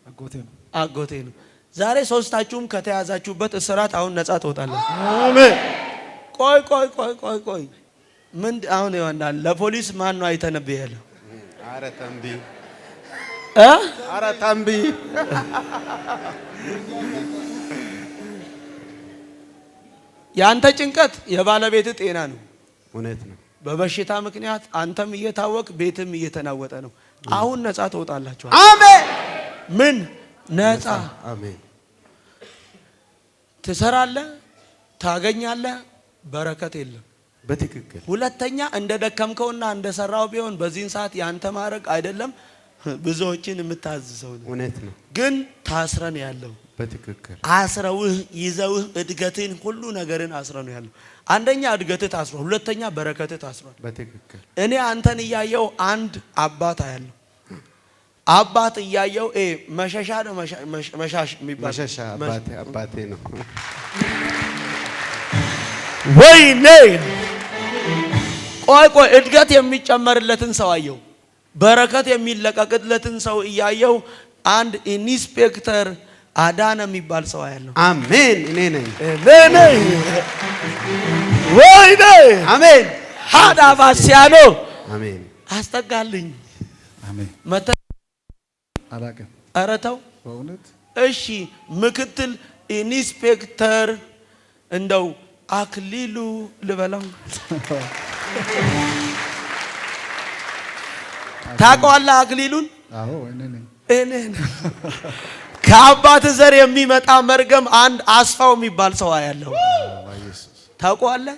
አጎቴ ነው። አጎቴ ነው። ዛሬ ሶስታችሁም ከተያዛችሁበት እስራት አሁን ነፃ ትወጣላችሁ። አሜን። ቆይ ቆይ ቆይ ቆይ ቆይ ምን አሁን ይሆናል? ለፖሊስ ማን ነው አይተነብይ ያለው? አረ ተንቢ እ አረ ተንቢ ያንተ ጭንቀት የባለቤት ጤና ነው። እውነት ነው። በበሽታ ምክንያት አንተም እየታወቅ ቤትም እየተናወጠ ነው። አሁን ነፃ ትወጣላችሁ። አሜን። ምን ነፃ? አሜን። ትሰራለህ፣ ታገኛለህ፣ በረከት የለም። በትክክል ሁለተኛ እንደ ደከምከውና እንደ ሰራው ቢሆን በዚህን ሰዓት ያንተ ማድረግ አይደለም ብዙዎችን የምታዝዘው ነው። እውነት ነው። ግን ታስረን ያለው በትክክል አስረውህ ይዘውህ እድገትን ሁሉ ነገርን አስረን ያለው። አንደኛ እድገትህ ታስሯል፣ ሁለተኛ በረከትህ ታስሯል። በትክክል እኔ አንተን እያየው አንድ አባት ያለው አባት እያየው መሸሻ ነው መሻሽ የሚባል መሸሻ አባቴ ነው። ወይኔ ቆይ ቆይ እድገት የሚጨመርለትን ሰው አየው፣ በረከት የሚለቀቅለትን ሰው እያየው አንድ ኢንስፔክተር አዳነ የሚባል ሰው ያለው። አሜን። እኔ ነኝ። ወይኔ አሜን። ሃዳ ባሲያኖ አሜን። አስጠጋልኝ። አሜን። መተ አላቀም። ኧረ ተው በእውነት እሺ። ምክትል ኢንስፔክተር እንደው አክሊሉ ልበላው ታውቀዋለህ? አክሊሉን አዎ እኔ ነኝ። ከአባት ዘር የሚመጣ መርገም አንድ አስፋው የሚባል ሰው ያለው ታውቀዋለህ?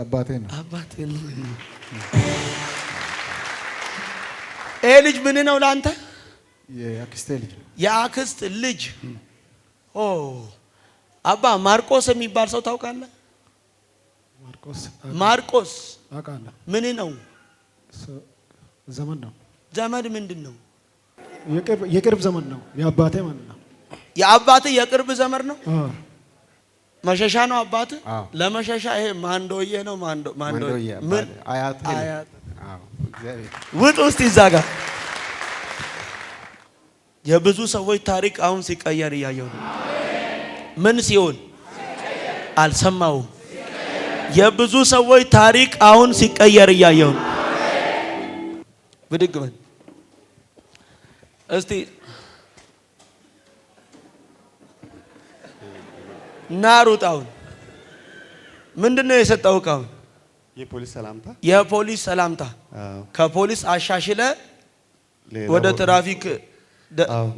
አባቴ ነው። አባቴ ነው። ይሄ ልጅ ምን ነው ላንተ? የአክስቴ ልጅ። የአክስት ልጅ። ኦ አባ ማርቆስ የሚባል ሰው ታውቃለህ? ማርቆስ አውቃለሁ። ምን ነው? ዘመን ነው። ዘመድ ምንድን ነው? የቅርብ ዘመን ነው። የአባቴ ማለት ነው። የአባቴ የቅርብ ዘመድ ነው። መሸሻ ነው አባት። ለመሸሻ ይሄ ማንዶዬ ነው። ማንዶዬ ምን አያት ውጥ ውስጥ ይዛጋ። የብዙ ሰዎች ታሪክ አሁን ሲቀየር እያየሁ ነው። ምን ሲሆን አልሰማውም። የብዙ ሰዎች ታሪክ አሁን ሲቀየር እያየሁ ነው። ብድግ በል እስቲ ናሩጣውን ምንድነው የሰጠው? አሁን የፖሊስ ሰላምታ፣ የፖሊስ ሰላምታ። ከፖሊስ አሻሽለ ወደ ትራፊክ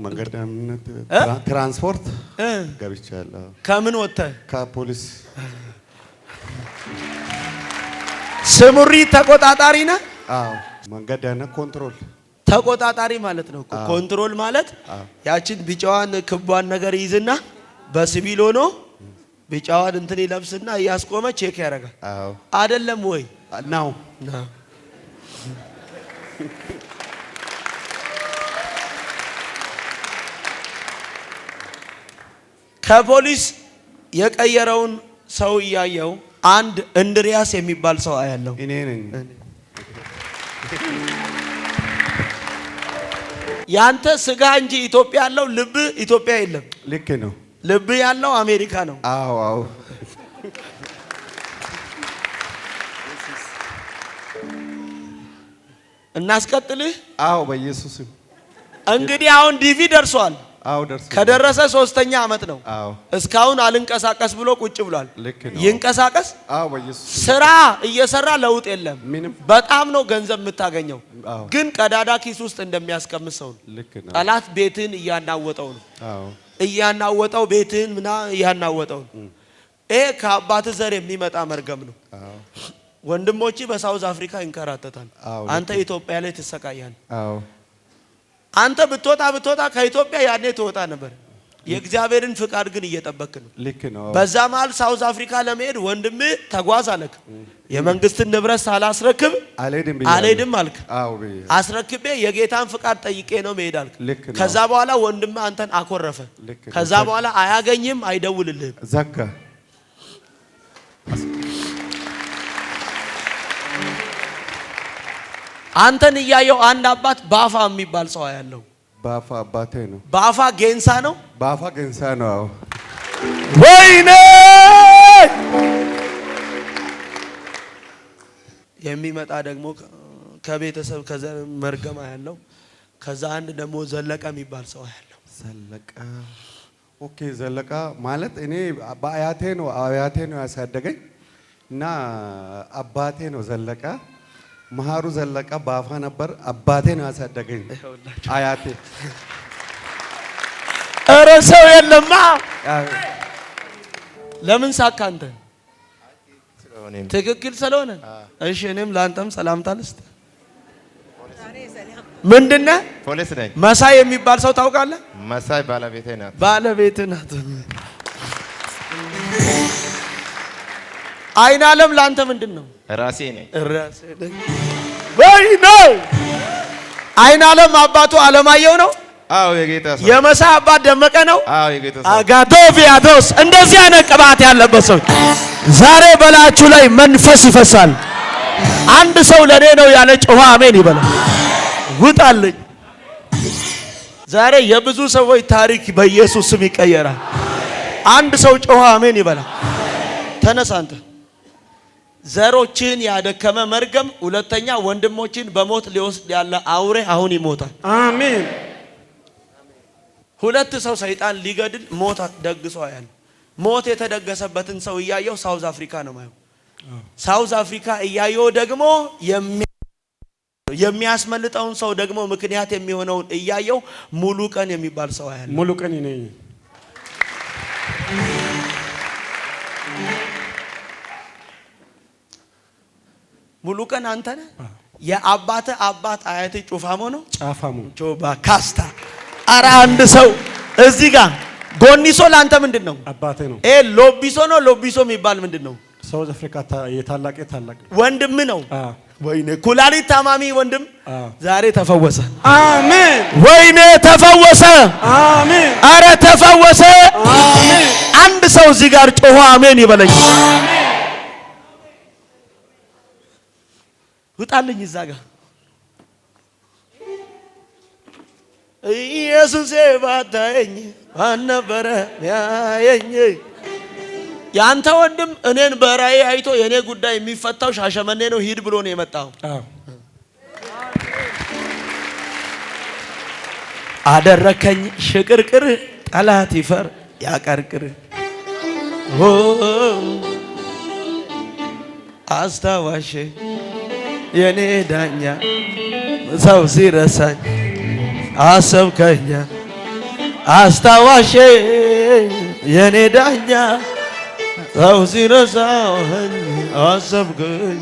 መንገድ ደህንነት ትራንስፖርት ገብቻለሁ። ከምን ወጥተህ? ከፖሊስ ስሙሪ ተቆጣጣሪ ነህ? አዎ መንገድ ደህንነት ኮንትሮል ተቆጣጣሪ ማለት ነው። ኮንትሮል ማለት ያችን ቢጫዋን ክቧን ነገር ይዝና በሲቪል ሆኖ ቢጫዋን እንትን ይለብስና እያስቆመ ቼክ ያደርጋል። አዎ አይደለም ወይ? ነው። ከፖሊስ የቀየረውን ሰው እያየው አንድ እንድሪያስ የሚባል ሰው አያለው። እኔ ነኝ። ያንተ ስጋ እንጂ ኢትዮጵያ ያለው ልብ ኢትዮጵያ የለም። ልክ ነው። ልብ ያለው አሜሪካ ነው። አዎ አዎ። እናስቀጥልህ? አዎ በኢየሱስም። እንግዲህ አሁን ዲቪ ደርሷል። አዎ ደርሷል። ከደረሰ 3ኛ ዓመት ነው። አዎ እስካሁን አልንቀሳቀስ ብሎ ቁጭ ብሏል። ልክ ነው። ይንቀሳቀስ። አዎ በኢየሱስ። ስራ እየሰራ ለውጥ የለም። በጣም ነው ገንዘብ የምታገኘው፣ ግን ቀዳዳ ኪስ ውስጥ እንደሚያስቀምጥ ሰው ነው። ልክ ነው። ጠላት ቤትን እያናወጠው ነው። አዎ እያናወጠው ቤትን ምና እያናወጠው ነው። ይሄ ከአባት ዘር የሚመጣ መርገም ነው። አዎ ወንድሞች በሳውዝ አፍሪካ ይንከራተታል። አንተ ኢትዮጵያ ላይ ትሰቃያለህ። አዎ አንተ ብትወጣ ከኢትዮጵያ ያኔ ትወጣ ነበር። የእግዚአብሔርን ፍቃድ ግን እየጠበክ ነው። ልክ ነው። በዛ መሃል ሳውዝ አፍሪካ ለመሄድ ወንድም ተጓዝ አለክ። የመንግስትን ንብረት ሳላስረክብ አልሄድም አልክ። አስረክቤ የጌታን ፍቃድ ጠይቄ ነው መሄድ አልክ። ከዛ በኋላ ወንድም አንተን አኮረፈ። ከዛ በኋላ አያገኝም፣ አይደውልልህም፣ ዘጋ። አንተን እያየው አንድ አባት ባፋ የሚባል ሰው ያለው። ባፋ አባቴ ነው። ባፋ ጌንሳ ነው። ባፋ ጌንሳ ነው። ወይኔ የሚመጣ ደግሞ ከቤተሰብ ከዘር መርገማ ያለው። ከዛ አንድ ደግሞ ዘለቀ የሚባል ሰው ያለው። ዘለቀ ኦኬ። ዘለቀ ማለት እኔ በአያቴ ነው ያሳደገኝ እና አባቴ ነው ዘለቀ። መሃሩ ዘለቀ ባፋ ነበር። አባቴ ነው ያሳደገኝ አያቴ። ኧረ ሰው የለማ። ለምን ሳካ አንተ? ትክክል ስለሆነ። እሺ እኔም ላንተም ሰላምታ ልስጥ። ምንድነህ? ፖሊስ ነኝ። መሳይ የሚባል ሰው ታውቃለህ? መሳይ ባለቤቴ ናት። ባለቤት ናት። አይን ዓለም ላንተ ምንድን ነው? ራሴ ነኝ። ራሴ ነኝ ወይ ነው? አይን ዓለም አባቱ አለማየሁ ነው። አዎ የጌታ ሰው። የመሳይ አባት ደመቀ ነው። አዎ የጌታ ሰው። አጋቶፊያቶስ እንደዚህ አይነት ቅባት ያለበት ሰው ዛሬ በላችሁ ላይ መንፈስ ይፈሳል። አንድ ሰው ለኔ ነው ያለ ጮኸ አሜን ይበላል። ውጣልኝ። ዛሬ የብዙ ሰዎች ታሪክ በኢየሱስ ስም ይቀየራል። አንድ ሰው ጮኸ አሜን ይበላል። ተነሳ አንተ። ዘሮችን ያደከመ መርገም፣ ሁለተኛ ወንድሞችን በሞት ሊወስድ ያለ አውሬ አሁን ይሞታል። አሜን። ሁለት ሰው ሰይጣን ሊገድል ሞት ደግሶ ያለ ሞት የተደገሰበትን ሰው እያየው ሳውዝ አፍሪካ ነው ማየው። ሳውዝ አፍሪካ እያየው ደግሞ የሚያስመልጠውን ሰው ደግሞ ምክንያት የሚሆነውን እያየው ሙሉ ቀን የሚባል ሰው ያለ ሙሉ ቀን ነኝ። ሙሉ ቀን አንተ ነህ። የአባተ አባት አያቴ ጩፋሞ ነው። ጫፋሙ ጆባ ካስታ አራ አንድ ሰው እዚህ ጋር ጎኒሶ ላንተ ምንድነው? አባቴ ነው። ሎቢሶ ነው። ሎቢሶ የሚባል ምንድነው? ሳውዝ አፍሪካ የታላቅ ወንድም ነው። ወይኔ ኩላሊት ታማሚ ወንድም ዛሬ ተፈወሰ። አሜን። ወይኔ ተፈወሰ። አሜን። አረ ተፈወሰ። አሜን። አንድ ሰው እዚህ ጋር ጮሆ አሜን ይበለኝ። ውጣልኝ እዛ ጋር ኢየሱስ ባታየኝ ማን ነበረ ያየኝ? ያንተ ወንድም እኔን በራእይ አይቶ የኔ ጉዳይ የሚፈታው ሻሸመኔ ነው ሂድ ብሎ ነው የመጣው። አደረከኝ ሽቅርቅር ጠላት ይፈር ያቀርቅር አስታዋሽ የኔ ዳኛ ሰው ሲረሳኝ አሰብከኛ አስታዋሽ የኔ ዳኛ ሰው ሲረሳኝ አሰብከኝ።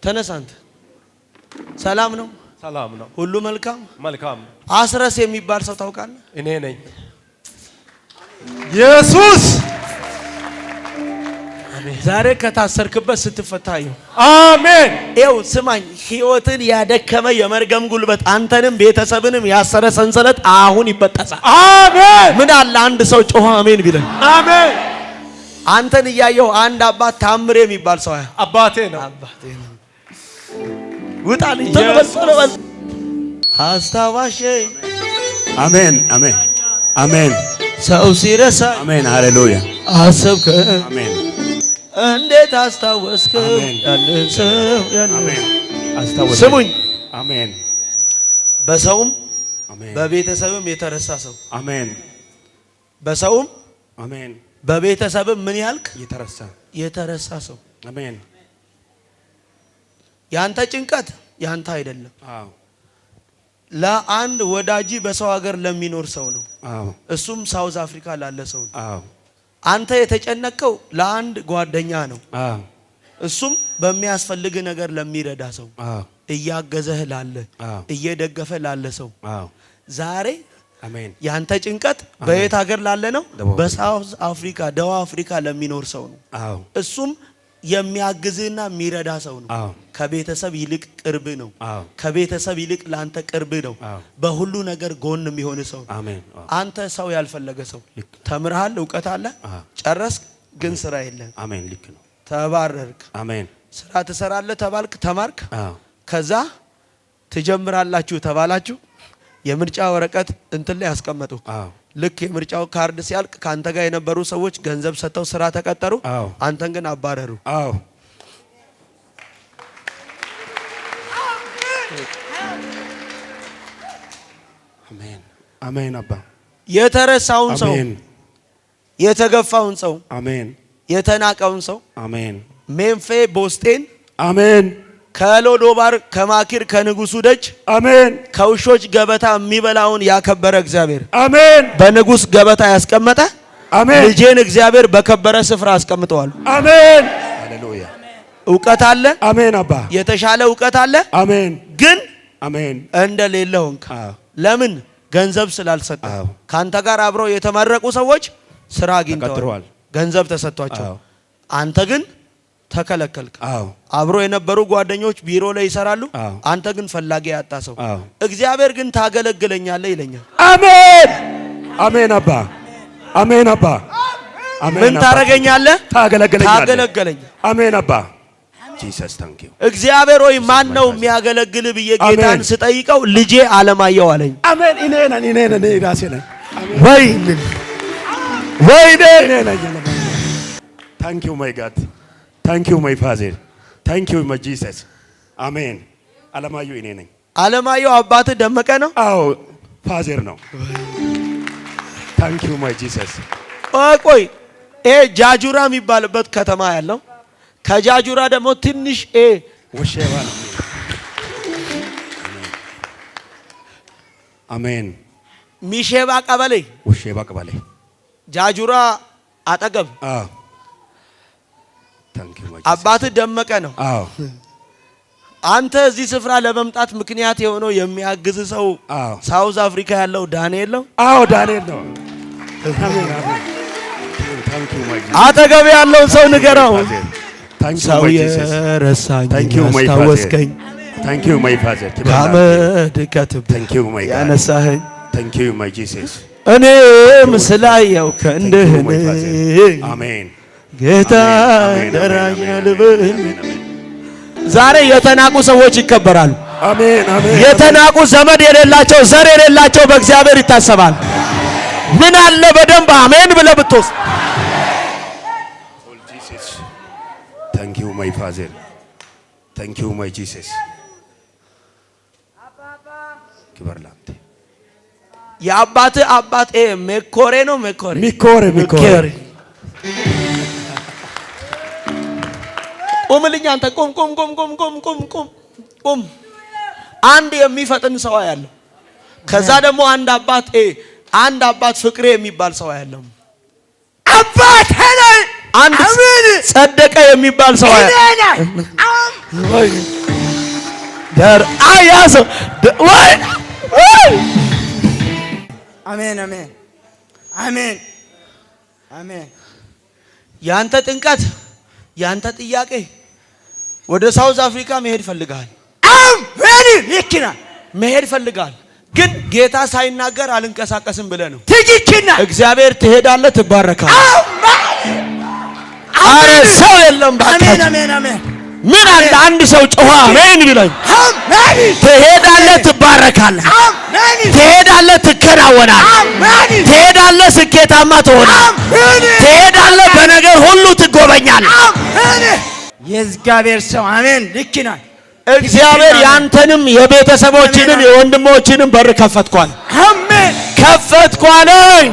ተነስ አንተ። ሰላም ነው? ሰላም ነው። ሁሉ መልካም መልካም። አስረስ የሚባል ሰው ታውቃለህ? እኔ ነኝ። ኢየሱስ ዛሬ ከታሰርክበት ስትፈታዩ አሜን። ይኸው ስማኝ፣ ህይወትን ያደከመ የመርገም ጉልበት አንተንም ቤተሰብንም ያሰረ ሰንሰለት አሁን ይበጠሳል። አሜን። ምን አለ አንድ ሰው ጮኸ አሜን ቢለን? አሜን። አንተን እያየው አንድ አባት ታምሬ የሚባል ሰው አባቴ ነው። አባቴ ነው። ውጣልኝ ተበልበል አስታዋሽ። አሜን። አሜን። አሜን። ሰው ሲረሳ አሜን። ሃሌሉያ አሰብከ አሜን። እንዴት አስታወስክ ያንን ሰው አሜን። አስታወስክ። ስሙኝ። አሜን። በሰውም አሜን። በቤተሰብም የተረሳ ሰው አሜን። በሰውም አሜን። በቤተሰብም ምን ያልክ የተረሳ ሰው አሜን። ያንተ ጭንቀት ያንተ አይደለም። አዎ ለአንድ ወዳጂ በሰው ሀገር ለሚኖር ሰው ነው። አዎ እሱም ሳውዝ አፍሪካ ላለ ሰው ነው። አዎ አንተ የተጨነቀው ለአንድ ጓደኛ ነው። አዎ እሱም በሚያስፈልግ ነገር ለሚረዳ ሰው፣ አዎ እያገዘህ ላለ፣ አዎ እየደገፈ ላለ ሰው አዎ ዛሬ አሜን። ያንተ ጭንቀት በየት ሀገር ላለ ነው? በሳውዝ አፍሪካ ደቡብ አፍሪካ ለሚኖር ሰው ነው። አዎ እሱም የሚያግዝህና የሚረዳ ሰው ነው። አዎ ከቤተሰብ ይልቅ ቅርብ ነው። አዎ ከቤተሰብ ይልቅ ላንተ ቅርብ ነው። አዎ በሁሉ ነገር ጎን የሚሆን ሰው። አሜን። አንተ ሰው ያልፈለገ ሰው ተምርሃል፣ እውቀት አለ፣ ጨረስክ፣ ግን ስራ የለም። አሜን። ልክ ነው። ተባረርክ። አሜን። ስራ ትሰራለህ ተባልክ፣ ተማርክ። አዎ ከዛ ትጀምራላችሁ ተባላችሁ። የምርጫ ወረቀት እንትን ላይ ያስቀመጡ። አዎ ልክ የምርጫው ካርድ ሲያልቅ ካንተ ጋር የነበሩ ሰዎች ገንዘብ ሰጥተው ስራ ተቀጠሩ። አንተን ግን አባረሩ። አዎ አሜን። አሜን። አባ የተረሳውን ሰው፣ የተገፋውን ሰው፣ አሜን፣ የተናቀውን ሰው፣ አሜን፣ ሜንፌ ቦስቴን፣ አሜን፣ ከሎዶባር ከማኪር ከንጉሱ ደጅ፣ አሜን፣ ከውሾች ገበታ የሚበላውን ያከበረ እግዚአብሔር፣ አሜን፣ በንጉስ ገበታ ያስቀመጠ፣ አሜን፣ ልጄን እግዚአብሔር በከበረ ስፍራ አስቀምጠዋል። አሜን። ሃሌሉያ። እውቀት አለ፣ አሜን። አባ የተሻለ እውቀት አለ፣ አሜን፣ ግን አሜን እንደሌለ ሆንክ። ለምን? ገንዘብ ስላልሰጠ። ካንተ ጋር አብረው የተመረቁ ሰዎች ስራ አግኝተዋል፣ ገንዘብ ተሰጥቷቸው፣ አንተ ግን ተከለከልክ። አብሮ የነበሩ ጓደኞች ቢሮ ላይ ይሰራሉ፣ አንተ ግን ፈላጊ ያጣ ሰው። እግዚአብሔር ግን ታገለግለኛለህ ይለኛል። አሜን፣ አሜን። አባ አሜን። አባ ምን ታረገኛለህ? ታገለግለኛለህ። አሜን አባ ጂሰስ ታንክ ዩ። እግዚአብሔር ሆይ ማን ነው የሚያገለግል ብዬ ጌታን ስጠይቀው ልጄ አለማየሁ አለኝ። አሜን። እኔ ነኝ ራሴ ነኝ። ወይኔ እኔ ነኝ። ታንክ ዩ ማይ ጋድ ታንክ ዩ ማይ ፋዘር ታንክ ዩ ማይ ጂሰስ። አሜን። አለማየሁ እኔ ነኝ። አለማየሁ አባትህ ደመቀ ነው? አዎ ፋዘር ነው። ታንክ ዩ ማይ ጂሰስ። ቆይ ጃጁራ የሚባልበት ከተማ ያለው ከጃጁራ ደግሞ ትንሽ ወሸባ ነው። አሜን። ሚሼባ ቀበሌ ውሼባ ቀበሌ ጃጁራ አጠገብ ታንክ ዩ አባት ደመቀ ነው። አዎ አንተ እዚህ ስፍራ ለመምጣት ምክንያት የሆነው የሚያግዝ ሰው ሳውዝ አፍሪካ ያለው ዳንኤል ነው። አዎ ዳንኤል ነው። ታንክ ዩ ማይ አጠገብ ያለው ሰው ንገረው። ታንክ ዩ ሰው ማይ ጂሰስ የረሳኝ ታንክ ዩ ማይ ያስታወስከኝ ታንክ ዩ ማይ ፋዘር ከአመድ ከትቢያ ታንክ ዩ ማይ ያነሳኸኝ ታንክ ዩ ማይ ጂሰስ እኔም ስላየው ክንድህን አሜን ጌታ ደራኛል ብል ዛሬ የተናቁ ሰዎች ይከበራሉ። አሜን አሜን። የተናቁ ዘመድ የሌላቸው ዘር የሌላቸው በእግዚአብሔር ይታሰባል። ምን አለ በደንብ አሜን ብለህ ብትወስድ። ታንክ ዩ ማይ ፋዘር ታንክ ዩ ማይ ጂሰስ ክብር ላንተ። የአባትህ አባት ሜኮሬ ነው። ሚኮሬ ቁምልኝ አንተ ቁም። አንድ የሚፈጥን ሰው ያለው ከዛ ደግሞ አንድ አባት ፍቅሬ የሚባል ሰው ያለው አባት ሄለ አንድ ጸደቀ የሚባል ሰው ያለው ዳር አያሶ ወይ አሜን አሜን አሜን አሜን። ያንተ ጥንቀት ያንተ ጥያቄ ወደ ሳውዝ አፍሪካ መሄድ ፈልጋል። አሜን ይኪና መሄድ ፈልጋል፣ ግን ጌታ ሳይናገር አልንቀሳቀስም ብለህ ነው። ትክክልና እግዚአብሔር ትሄዳለህ፣ ትባረካለህ። አረ ሰው የለም ባካችሁ። አሜን አሜን አሜን። ምን አለ አንድ ሰው ጮኸ አሜን ቢለኝ። አሜን። ትሄዳለህ፣ ትባረካለህ። አሜን። ትሄዳለህ፣ ትከናወናለህ። አሜን። ትሄዳለህ፣ ስኬታማ ትሆናለህ። አሜን። ትሄዳለህ፣ በነገር ሁሉ ትጎበኛለህ። አሜን። የእግዚአብሔር ሰው አሜን። ልክና እግዚአብሔር ያንተንም የቤተሰቦችንም የወንድሞችንም በር ከፈትኳል። አሜን። ከፈትኳለኝ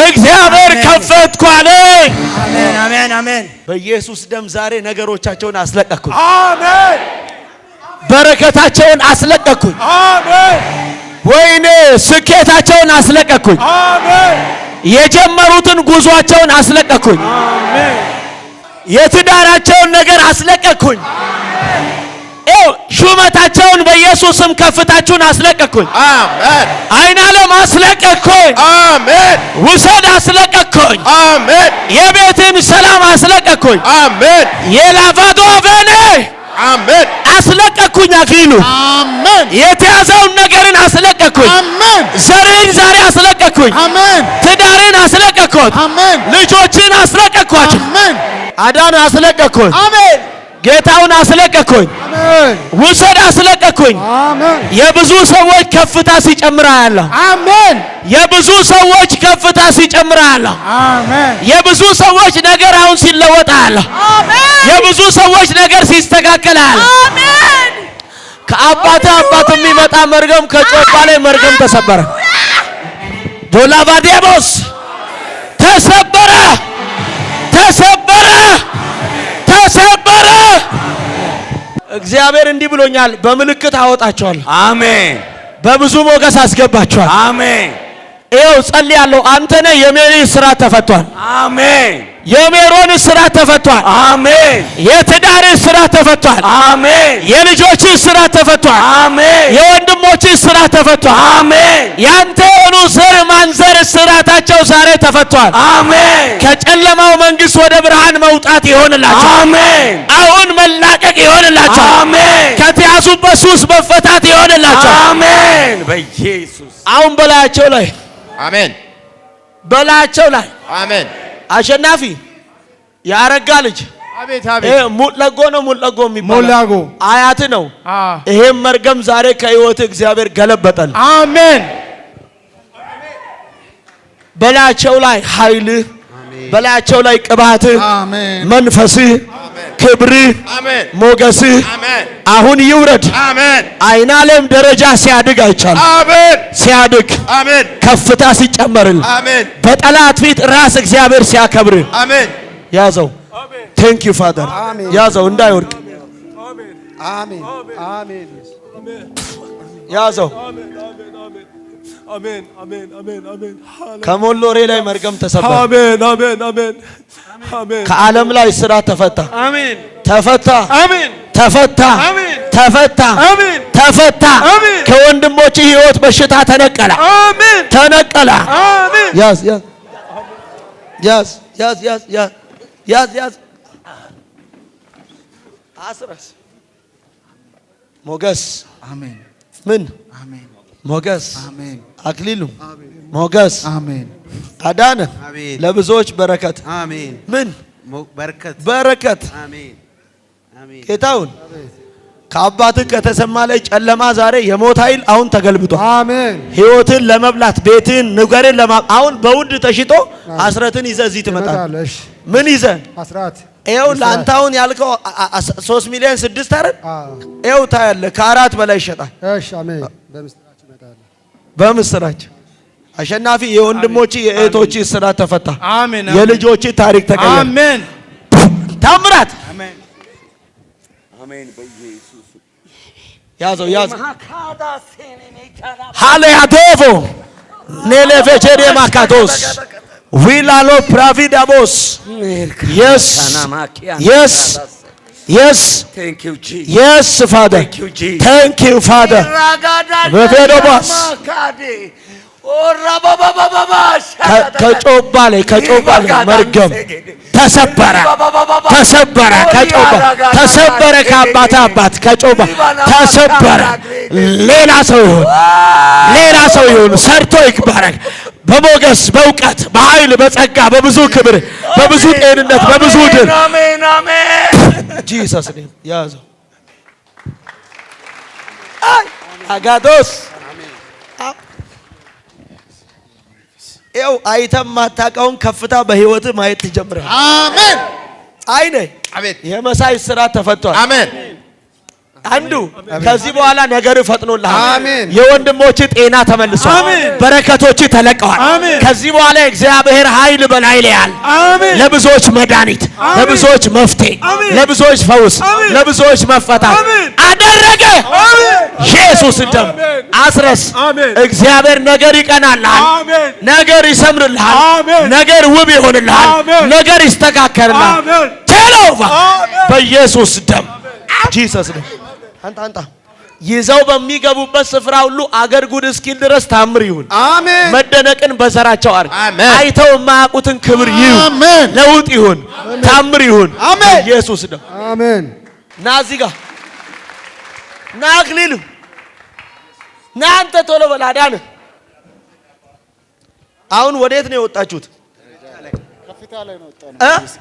እግዚአብሔር ከፈትኳለኝ። አሜን አሜን አሜን። በኢየሱስ ደም ዛሬ ነገሮቻቸውን አስለቀኩኝ። አሜን። በረከታቸውን አስለቀኩኝ። አሜን። ወይኔ ስኬታቸውን አስለቀኩኝ። አሜን። የጀመሩትን ጉዟቸውን አስለቀኩኝ። አሜን። የትዳራቸውን ነገር አስለቀኩኝ። ሹመታቸውን በኢየሱስም ከፍታችሁን አስለቀኩኝ። አሜን አይን ዓለም አስለቀኩኝ። አሜን ውሰድ አስለቀኩኝ። አሜን የቤትን ሰላም አስለቀኩኝ። አሜን የላቫዶ ቬኔ አሜን አስለቀኩኝ። አክሊሉ አሜን የተያዘውን ነገርን አስለቀኩኝ። አሜን ዘርን ዛሬ አስለቀኩኝ። አሜን ትዳርን አስለቀኩት። አሜን ልጆችን አስለቀኳቸው። አሜን አዳን አስለቀኩኝ። አሜን ጌታውን አስለቀኩኝ። አሜን ውሰድ አስለቀኩኝ። አሜን የብዙ ሰዎች ከፍታ ሲጨምራ ያለው አሜን የብዙ ሰዎች ከፍታ ሲጨምራ ያለው አሜን የብዙ ሰዎች ነገር አሁን ሲለወጥ ያለው የብዙ ሰዎች ነገር ሲስተካከል ያለው ከአባት የሚመጣ መርገም ከጮባ ላይ መርገም ተሰበረ። ዶላባዴቦስ ተሰበረ ተሰበረ ተሰበረ። እግዚአብሔር እንዲህ ብሎኛል፣ በምልክት አወጣቸዋለሁ። አሜን። በብዙ ሞገስ አስገባቸዋል። አሜን። ይኸው ጸልያለሁ። አንተ ነህ የሜሪ ስራት ተፈቷል። አሜን። የሜሮን ስራት ተፈቷል። አሜን። የትዳር ስራት ተፈቷል። አሜን። የልጆች ስራት ተፈቷል። አሜን። የወንድሞች ስራት ተፈቷል። አሜን። ያንተ የሆኑ ዘር ማንዘር ስራታቸው ዛሬ ተፈቷል። አሜን። ከጨለማው መንግስት ወደ ብርሃን መውጣት ይሆንላቸው። አሜን። አሁን መላቀቅ ይሆንላቸው። አሜን። ከተያዙበት ሱስ መፈታት ይሆንላቸው። አሜን። በኢየሱስ አሁን በላያቸው ላይ አሜን በላያቸው ላይ አሜን አሸናፊ ያረጋ ልጅ አቤት አቤት ሙለጎ ነው። ሙለጎ የሚባለው ሙላጎ አያት ነው። ይሄም መርገም ዛሬ ከህይወት እግዚአብሔር ገለበጠል። አሜን። በላያቸው ላይ ኃይል፣ በላያቸው ላይ ቅባት፣ መንፈስ፣ ክብር፣ ሞገስ አሁን ይውረድ። አይን ዓለም ደረጃ ሲያድግ አይቻል። ሲያድግ ከፍታ ሲጨመርል በጠላት ፊት ራስ እግዚአብሔር ሲያከብር ያዘው። ቴንክ ዩ ፋደር። ያዘው እንዳይወድቅ ያዘው። አሜን አሜን አሜን አሜን። ከሞሎሬ ላይ መርገም ተሰበረ። አሜን አሜን አሜን አሜን። ከዓለም ላይ እስራት ተፈታ። አሜን ተፈታ። አሜን ተፈታ። አሜን ተፈታ። አሜን ተፈታ። አሜን። ከወንድሞች ህይወት በሽታ ተነቀለ። አሜን ተነቀለ። አሜን። ያዝ ያዝ ያዝ ያዝ ያዝ ያዝ ያዝ ያዝ አስረስ ሞገስ አሜን ምን አሜን ሞገስ አሜን አክሊሉ ሞገስ አሜን አዳነ አሜን ለብዙዎች በረከት አሜን ምን በረከት በረከት አሜን አሜን። ጌታውን ከአባትህ ከተሰማ ላይ ጨለማ ዛሬ የሞት ኃይል አሁን ተገልብጧል። አሜን። ህይወትን ለመብላት ቤትን ንገርን አሁን በውድ ተሽጦ አስረትን ይዘህ እዚህ ትመጣለህ። ምን ይዘህ አስራት ይኸው ለአንተ አሁን ያልከው 3 ሚሊዮን 6 አይደል? ይኸው ታያለህ ከ4 በላይ ይሸጣል። እሺ አሜን። በምስራች ይመጣል። በምስራች አሸናፊ የወንድሞች የእህቶች እስራት ተፈታ። አሜን። የልጆች ታሪክ ተቀየረ። አሜን ታምራት አሜን አሜን። በኢየሱስ ያዘው ያዘው ማካዳ ሴኔሜቻላ ሃሌያቶፎ ኔሌቬቼዴ ማካቶስ ዊላሎ ፕራቪዳቦስ yes yes yes Thank you Jesus. yes father Thank you Jesus. thank you father በፌዶባስ ከጮባ ላይ መርገም ተሰበረ ተሰበረ ከጮባ ተሰበረ ከአባት አባት ከጮባ ተሰበረ። ሌላ ሰው ይሁን ሰርቶ ይባረክ በሞገስ በእውቀት በኃይል በጸጋ በብዙ ክብር በብዙ ጤንነት በብዙ ድል አሜን አሜን። ጂሰስ ኔም ያዘው አጋዶስ ይኸው አይተም ማታውቀውን ከፍታ በህይወት ማየት ትጀምራለህ። አሜን አይኔ አሜን። የመሳይ ስራት ተፈቷል። አሜን አንዱ ከዚህ በኋላ ነገር ፈጥኖልሃል። አሜን። የወንድሞች ጤና ተመልሷል። አሜን። በረከቶች ተለቀዋል። አሜን። ከዚህ በኋላ እግዚአብሔር ኃይል በላይ ላይ ያል አሜን ለብዙዎች መድኃኒት፣ ለብዙዎች መፍትሄ፣ ለብዙዎች ፈውስ፣ ለብዙዎች መፈታት አሜን። አደረገ። ኢየሱስ ደም አስረስ አሜን። እግዚአብሔር ነገር ይቀናልሃል። አሜን ነገር ይሰምርልሃል። አሜን። ነገር ውብ ይሆንልሃል። አሜን። ነገር ይስተካከልልሃል። አሜን። ቴሎቫ አሜን። በኢየሱስ ደም ጂሰስ ደም አንተ ይዘው በሚገቡበት ስፍራ ሁሉ አገር ጉድ እስኪል ድረስ ታምር ይሁን። አሜን። መደነቅን በዘራቸው አርግ። አሜን። አይተው የማያውቁትን ክብር ይሁን። አሜን። ለውጥ ይሁን። ታምር ይሁን። አሜን። ኢየሱስ ደም አሜን። ና እዚህ ጋር ና አክሊሉ ና አንተ ቶሎ በል አዳነ። አሁን ወዴት ነው የወጣችሁት?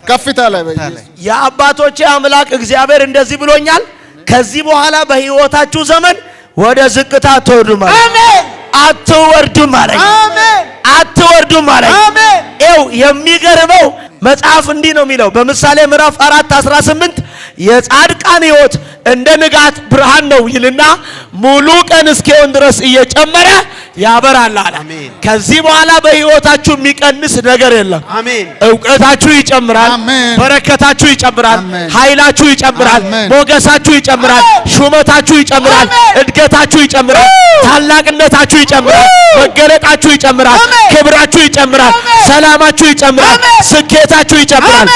ከፍታ ላይ በኢየሱስ የአባቶቼ አምላክ እግዚአብሔር እንደዚህ ብሎኛል። ከዚህ በኋላ በህይወታችሁ ዘመን ወደ ዝቅታ አትወርዱም ማለት አሜን። አትወርዱም ማለት አሜን። አትወርዱም ማለት አሜን። ይኸው የሚገርመው መጽሐፍ እንዲህ ነው የሚለው በምሳሌ ምዕራፍ 4:18 የጻድቃን ህይወት እንደ ንጋት ብርሃን ነው ይልና ሙሉ ቀን እስኪሆን ድረስ እየጨመረ ያበራል አለ። ከዚህ በኋላ በህይወታችሁ የሚቀንስ ነገር የለም። አሜን። እውቀታችሁ ይጨምራል። አሜን። በረከታችሁ ይጨምራል። አሜን። ኃይላችሁ ይጨምራል። አሜን። ሞገሳችሁ ይጨምራል። ሹመታችሁ ይጨምራል። እድገታችሁ ይጨምራል። ታላቅነታችሁ ይጨምራል። መገለጣችሁ ይጨምራል። ክብራችሁ ይጨምራል። ሰላማችሁ ይጨምራል። ስኬታችሁ ይጨምራል።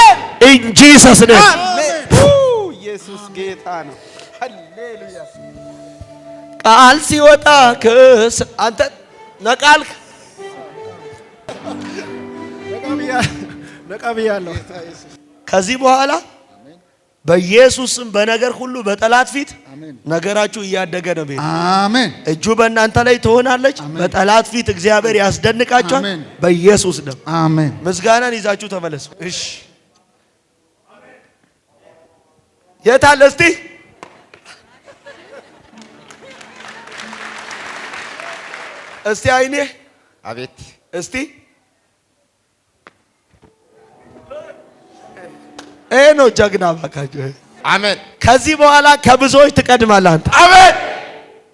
እንጂ ሰስነ ኢየሱስ ጌታ ነው። ሃሌሉያ። ቃል ሲወጣ አንተ ነቃልክ። ነቃ ብያለሁ። ከዚህ በኋላ በኢየሱስም በነገር ሁሉ በጠላት ፊት ነገራችሁ እያደገ ነው። አሜን። እጁ በእናንተ ላይ ትሆናለች። በጠላት ፊት እግዚአብሔር ያስደንቃችኋል። በኢየሱስ ደም አሜን። ምስጋናን ይዛችሁ ተመለሱ። እሺ የት አለ እስቲ? እስቲ አይኔ አቤት እስቲ ነው ጀግና ባካችሁ። አሜን። ከዚህ በኋላ ከብዙዎች ትቀድማለህ አንተ። አሜን።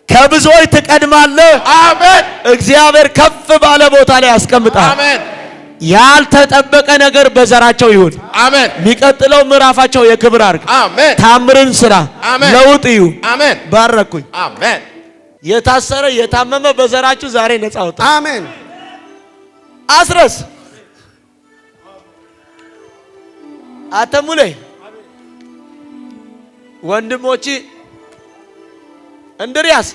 ከብዙዎች ትቀድማለህ። አሜን። እግዚአብሔር ከፍ ባለ ቦታ ላይ ያስቀምጣል። አሜን። ያልተጠበቀ ነገር በዘራቸው ይሁን። አሜን። የሚቀጥለው ምዕራፋቸው የክብር አርግ። አሜን። ታምርን ስራ። አሜን። ለውጥ ይሁን። አሜን። ባረኩኝ። አሜን። የታሰረ የታመመ በዘራችሁ ዛሬ ነፃ ወጣ። አሜን። አስረስ አተሙሌ ወንድሞቼ እንድሪያስ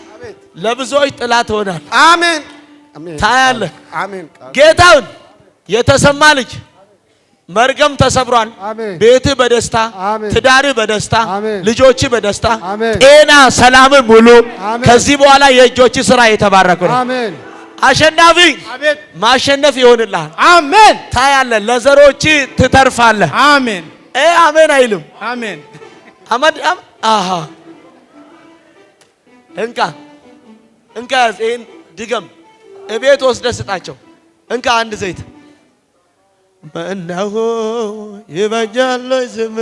ለብዙዎች ጥላት ሆናል። አሜን። ታያለህ። አሜን። ጌታውን የተሰማ ልጅ መርገም ተሰብሯል። ቤት በደስታ ትዳር በደስታ ልጆች በደስታ ጤና ሰላም ሙሉ። ከዚህ በኋላ የእጆች ስራ የተባረከ ነው። አሜን። አሸናፊ ማሸነፍ ይሆንልሃል። አሜን። ታያለህ። ለዘሮች ትተርፋለህ። አሜን። አሜን አይልም። አሜን። አመድ አሃ እንካ ይሄን ድገም እቤት ወስደህ ስጣቸው። እንካ አንድ ዘይት እነሆ ይበጃል ዝም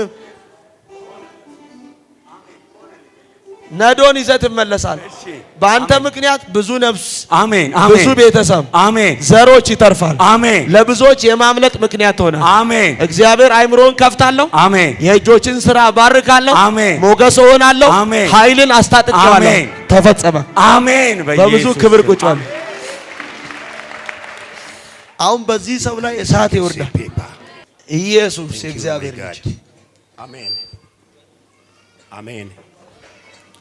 ነዶን ይዘህ ትመለሳለህ። በአንተ ምክንያት ብዙ ነፍስ አሜን ብዙ ቤተሰብ አሜን ዘሮች ይተርፋል። አሜን። ለብዙዎች የማምለጥ ምክንያት ሆነ። አሜን። እግዚአብሔር አይምሮን ከፍታለሁ። አሜን። የእጆችን ስራ ባርካለሁ። አሜን። ሞገስ ሆናለሁ። አሜን። ኃይልን አስታጥቄዋለሁ። አሜን። ተፈጸመ። አሜን። በብዙ ክብር ቁጭ በል። አሁን በዚህ ሰው ላይ እሳት ይወርዳል። ኢየሱስ የእግዚአብሔር ልጅ አሜን። አሜን።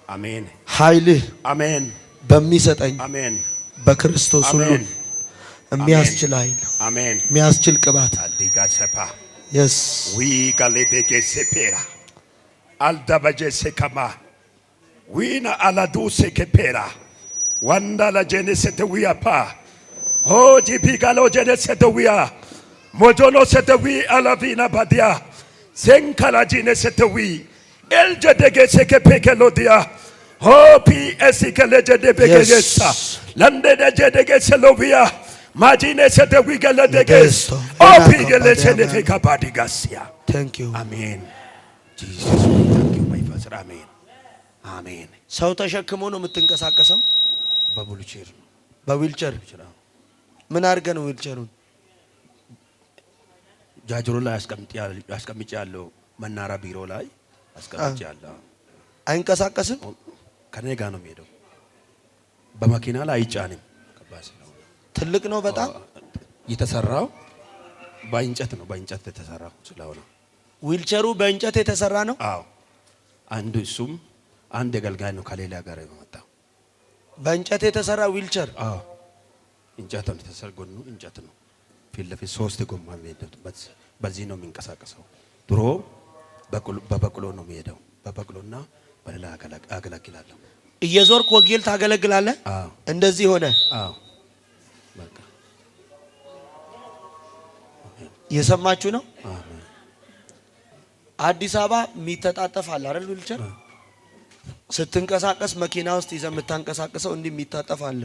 አሜን። ኃይልህ አሜን በሚሰጠኝ አሜን በክርስቶስ ሁሉ የሚያስችል ኃይል አሜን የሚያስችል ቅባት አዲጋ ሰፓ የስ ዊ ጋሌቴጌ ሴፔራ አልዳበጀ ሴከማ ዊና አላዱ ሴከፔራ ዋንዳ ለጀኔ ሴተዊያፓ ሆጂ ፒጋሎ ጀኔ ሴተዊያ ሞጆኖ ሴተዊ አላቪና ባዲያ ሴንካላጂኔ ሴተዊ ኤልጀደጌ ሴከፔከሎዲያ ሆፒ ኤሲከለጀደ በገገሳ ለንደደ ጀደጌ ሰሎቪያ ማጂኔ ሴተዊ ገለደጌስ ኦፒ ገለቸኔ ፌካባዲጋሲያ ታንክ ዩ አሜን ጂሰስ ታንክ ዩ ማይ ፋዘር አሜን አሜን። ሰው ተሸክሞ ነው የምትንቀሳቀሰው? በዊልቸር በዊልቸር ምን አድርገህ ነው ዊልቸሩን? ጃጅሮ ላይ አስቀምጬ ያለው መናራ ቢሮ ላይ አስቀምጬ ያለው። አይንቀሳቀስም? ከኔ ጋር ነው የሚሄደው። በመኪና ላይ አይጫንም። ከባድ ነው። ትልቅ ነው በጣም። የተሰራው በእንጨት ነው። በእንጨት የተሰራው ስለሆነ ዊልቸሩ በእንጨት የተሰራ ነው። አዎ አንዱ እሱም አንድ አገልጋይ ነው ከሌላ ጋር የመጣው። በእንጨት የተሰራ ዊልቸር። አዎ እንጨት ነው የተሰራ። ጎኑ እንጨት ነው። ፊት ለፊት 3 ጎማ የሚሄድበት በዚህ ነው የሚንቀሳቀሰው። ድሮ በበቅሎ ነው የሚሄደው። በበቅሎና በሌላ አገለግላለሁ። እየዞርክ ወንጌል ታገለግላለህ? አዎ እንደዚህ ሆነ። አዎ በቃ የሰማችሁ ነው። አሜን። አዲስ አበባ የሚተጣጠፍ አለ አይደል? ዊልቸር ስትንቀሳቀስ መኪና ውስጥ ይዘህ የምታንቀሳቀሰው እንዲህ የሚታጠፍ አለ።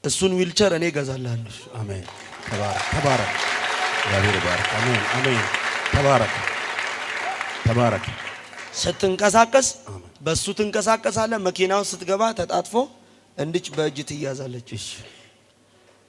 እሱን ዊልቸር እኔ እገዛልሃለሁ። አሜን። ተባረክ ተባረክ። እግዚአብሔር ይባርክ። አሜን አሜን። ተባረክ ተባረክ። ስትንቀሳቀስ በሱ ትንቀሳቀሳለህ። መኪና ውስጥ ስትገባ ተጣጥፎ እንድች በእጅ ትያዛለች። እሺ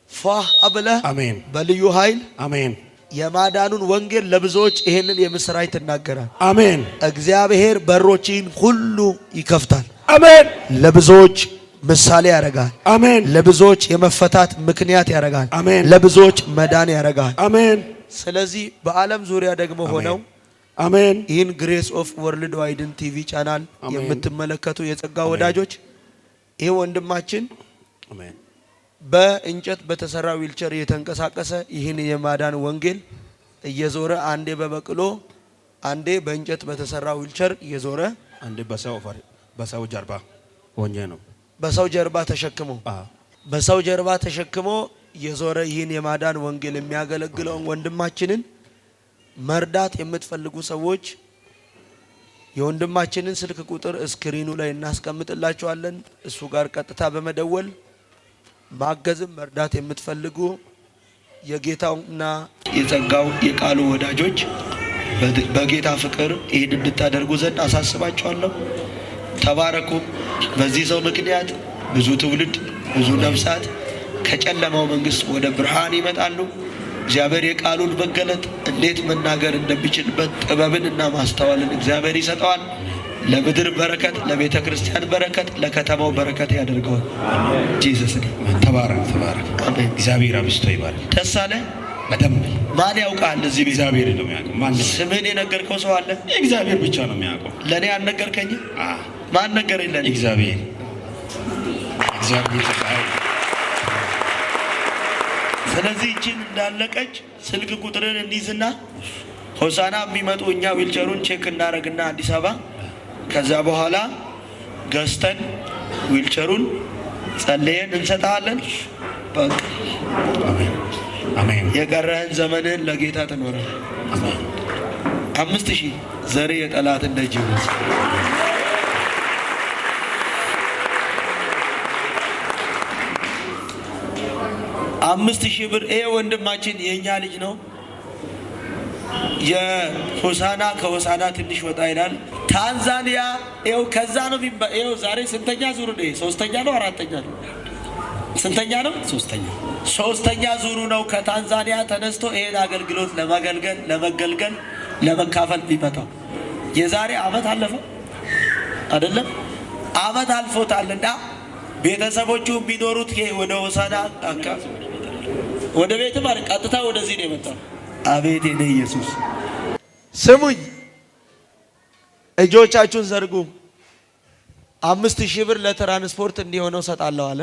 ፏ አብለህ አሜን። በልዩ ኃይል አሜን። የማዳኑን ወንጌል ለብዙዎች ይሄንን የምስራች ትናገራል። አሜን። እግዚአብሔር በሮችን ሁሉ ይከፍታል። አሜን። ለብዙዎች ምሳሌ ያደርጋል። አሜን። ለብዙዎች የመፈታት ምክንያት ያደርጋል። አሜን። ለብዙዎች መዳን ያደርጋል። አሜን። ስለዚህ በዓለም ዙሪያ ደግሞ ሆነው አሜን ይህን ግሬስ ኦፍ ወርልድ ዋይድን ቲቪ ቻናል የምትመለከቱ የጸጋ ወዳጆች ይህ ወንድማችን አሜን በእንጨት በተሰራ ዊልቸር የተንቀሳቀሰ ይህን የማዳን ወንጌል እየዞረ አንዴ በበቅሎ አንዴ በእንጨት በተሰራ ዊልቸር እየዞረ አንዴ በሰው ጀርባ ሆኜ ነው በሰው ጀርባ ተሸክሞ በሰው ጀርባ ተሸክሞ እየዞረ ይህን የማዳን ወንጌል የሚያገለግለውን ወንድማችንን መርዳት የምትፈልጉ ሰዎች የወንድማችንን ስልክ ቁጥር ስክሪኑ ላይ እናስቀምጥላችኋለን። እሱ ጋር ቀጥታ በመደወል ማገዝም መርዳት የምትፈልጉ የጌታውና የጸጋው የቃሉ ወዳጆች በጌታ ፍቅር ይህን እንድታደርጉ ዘንድ አሳስባችኋለሁ። ተባረኩ። በዚህ ሰው ምክንያት ብዙ ትውልድ ብዙ ነፍሳት ከጨለማው መንግስት ወደ ብርሃን ይመጣሉ። እግዚአብሔር የቃሉን መገለጥ እንዴት መናገር እንደሚችልበት ጥበብን እና ማስተዋልን እግዚአብሔር ይሰጠዋል። ለምድር በረከት፣ ለቤተ ክርስቲያን በረከት፣ ለከተማው በረከት ያደርገዋል። ጂሰስ ተባረክ ተባረክ። እግዚአብሔር አብዝቶ ይባርክ። ደስ አለ። በደንብ ማን ያውቃል? እዚህ ቤት እግዚአብሔር ነው የሚያውቀው። ማን ስምህን የነገርከው ሰው አለ? እግዚአብሔር ብቻ ነው የሚያውቀው። ለእኔ አልነገርከኝም? ማን ነገረኝ? ለእኔ እግዚአብሔር እግዚአብሔር። ስለዚህ እቺን እንዳለቀች ስልክ ቁጥርን እንይዝና ሆሳና የሚመጡ እኛ ዊልቸሩን ቼክ እናደርግና አዲስ አበባ ከዛ በኋላ ገዝተን ዊልቸሩን ጸልየን እንሰጣለን። በቃ አሜን። የቀረህን ዘመንህን ለጌታ ትኖራለህ። 5000 ዘር የጠላት እንደጅ ይወዝ 5000 ብር። ይሄ ወንድማችን የኛ ልጅ ነው። የሆሳና ከሆሳና ትንሽ ወጣ ይላል። ታንዛኒያ ይኸው ከዛ ነው ይኸው ዛሬ ስንተኛ ዙሩ ነው? ሶስተኛ ነው አራተኛ ነው? ስንተኛ ነው? ሶስተኛ ዙሩ ነው። ከታንዛኒያ ተነስቶ ይሄን አገልግሎት ለመገልገል ለመካፈል ቢመጣው የዛሬ አመት አለፈው አይደለም? አመት አልፎታልና ቤተሰቦቹ የሚኖሩት ወደ ሆሳና ወደ ቤት ማለት ቀጥታ ወደዚህ ነው የመጣው። አቤት የኔ ኢየሱስ። ስሙኝ፣ እጆቻችሁን ዘርጉ። 5000 ብር ለትራንስፖርት እንዲሆነው ሰጣለሁ አለ።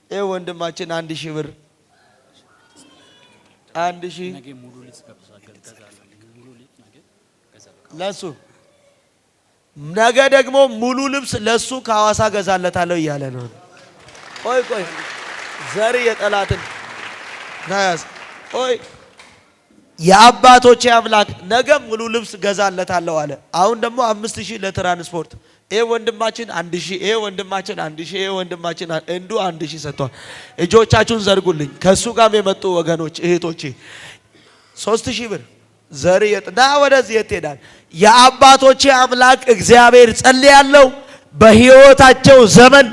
ይሄ ወንድማችን 1000 ብር 1000 ለሱ ነገ ደግሞ ሙሉ ልብስ ለሱ ከሐዋሳ ገዛለታለሁ እያለ ነው። ቆይ ዘር የጠላትን ናያዝ ቆይ የአባቶቼ አምላክ ነገ ሙሉ ልብስ ገዛለታለሁ አለ። አሁን ደግሞ 5000 ለትራንስፖርት። ይሄ ወንድማችን 1000፣ ይሄ ወንድማችን 1000፣ ይሄ ወንድማችን እንዱ 1000 ሰጥቷል። እጆቻችሁን ዘርጉልኝ። ከሱ ጋር የመጡ ወገኖች እህቶቼ 3000 ብር ዘር የጥና ወደዚህ የትሄዳል። የአባቶቼ አምላክ እግዚአብሔር ጸልያለሁ በህይወታቸው ዘመን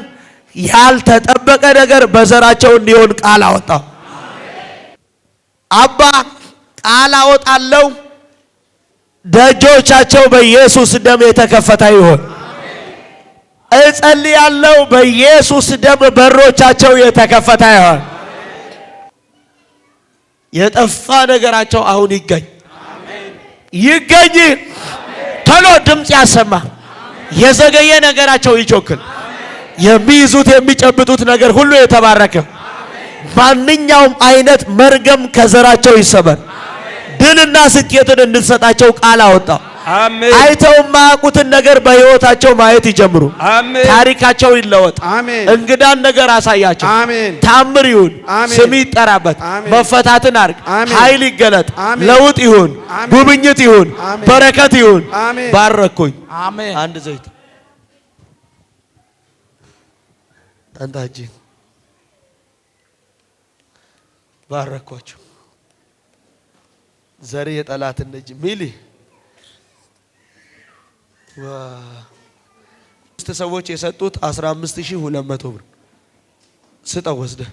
ያልተጠበቀ ነገር በዘራቸው እንዲሆን ቃል አወጣው። አባ ቃል አወጣለሁ፣ ደጆቻቸው በኢየሱስ ደም የተከፈተ ይሆን። እጸልያለሁ በኢየሱስ ደም በሮቻቸው የተከፈተ ይሆን። የጠፋ ነገራቸው አሁን ይገኝ። ቶሎ ድምጽ ያሰማ። የዘገየ ነገራቸው ይቾክል። የሚይዙት የሚጨብጡት ነገር ሁሉ የተባረከ። ማንኛውም አይነት መርገም ከዘራቸው ይሰበር። ድልና ስኬትን እንድትሰጣቸው ቃል አወጣ። አሜን። አይተው የማያውቁትን ነገር በህይወታቸው ማየት ይጀምሩ። አሜን። ታሪካቸው ይለወጥ። አሜን። እንግዳን ነገር አሳያቸው። አሜን። ታምር ይሁን። አሜን። ስም ይጠራበት። አሜን። መፈታትን አርግ። አሜን። ኃይል ይገለጥ። አሜን። ለውጥ ይሁን። አሜን። ጉብኝት ይሁን። አሜን። በረከት ይሁን። አሜን። ባረኩኝ። አሜን። አንድ ዘይት አንታጂ ባረኳቸው። ዘር የጠላትን ልጅ ሚሊ ሰዎች የሰጡት 15200 ብር ስጠው ወስደህ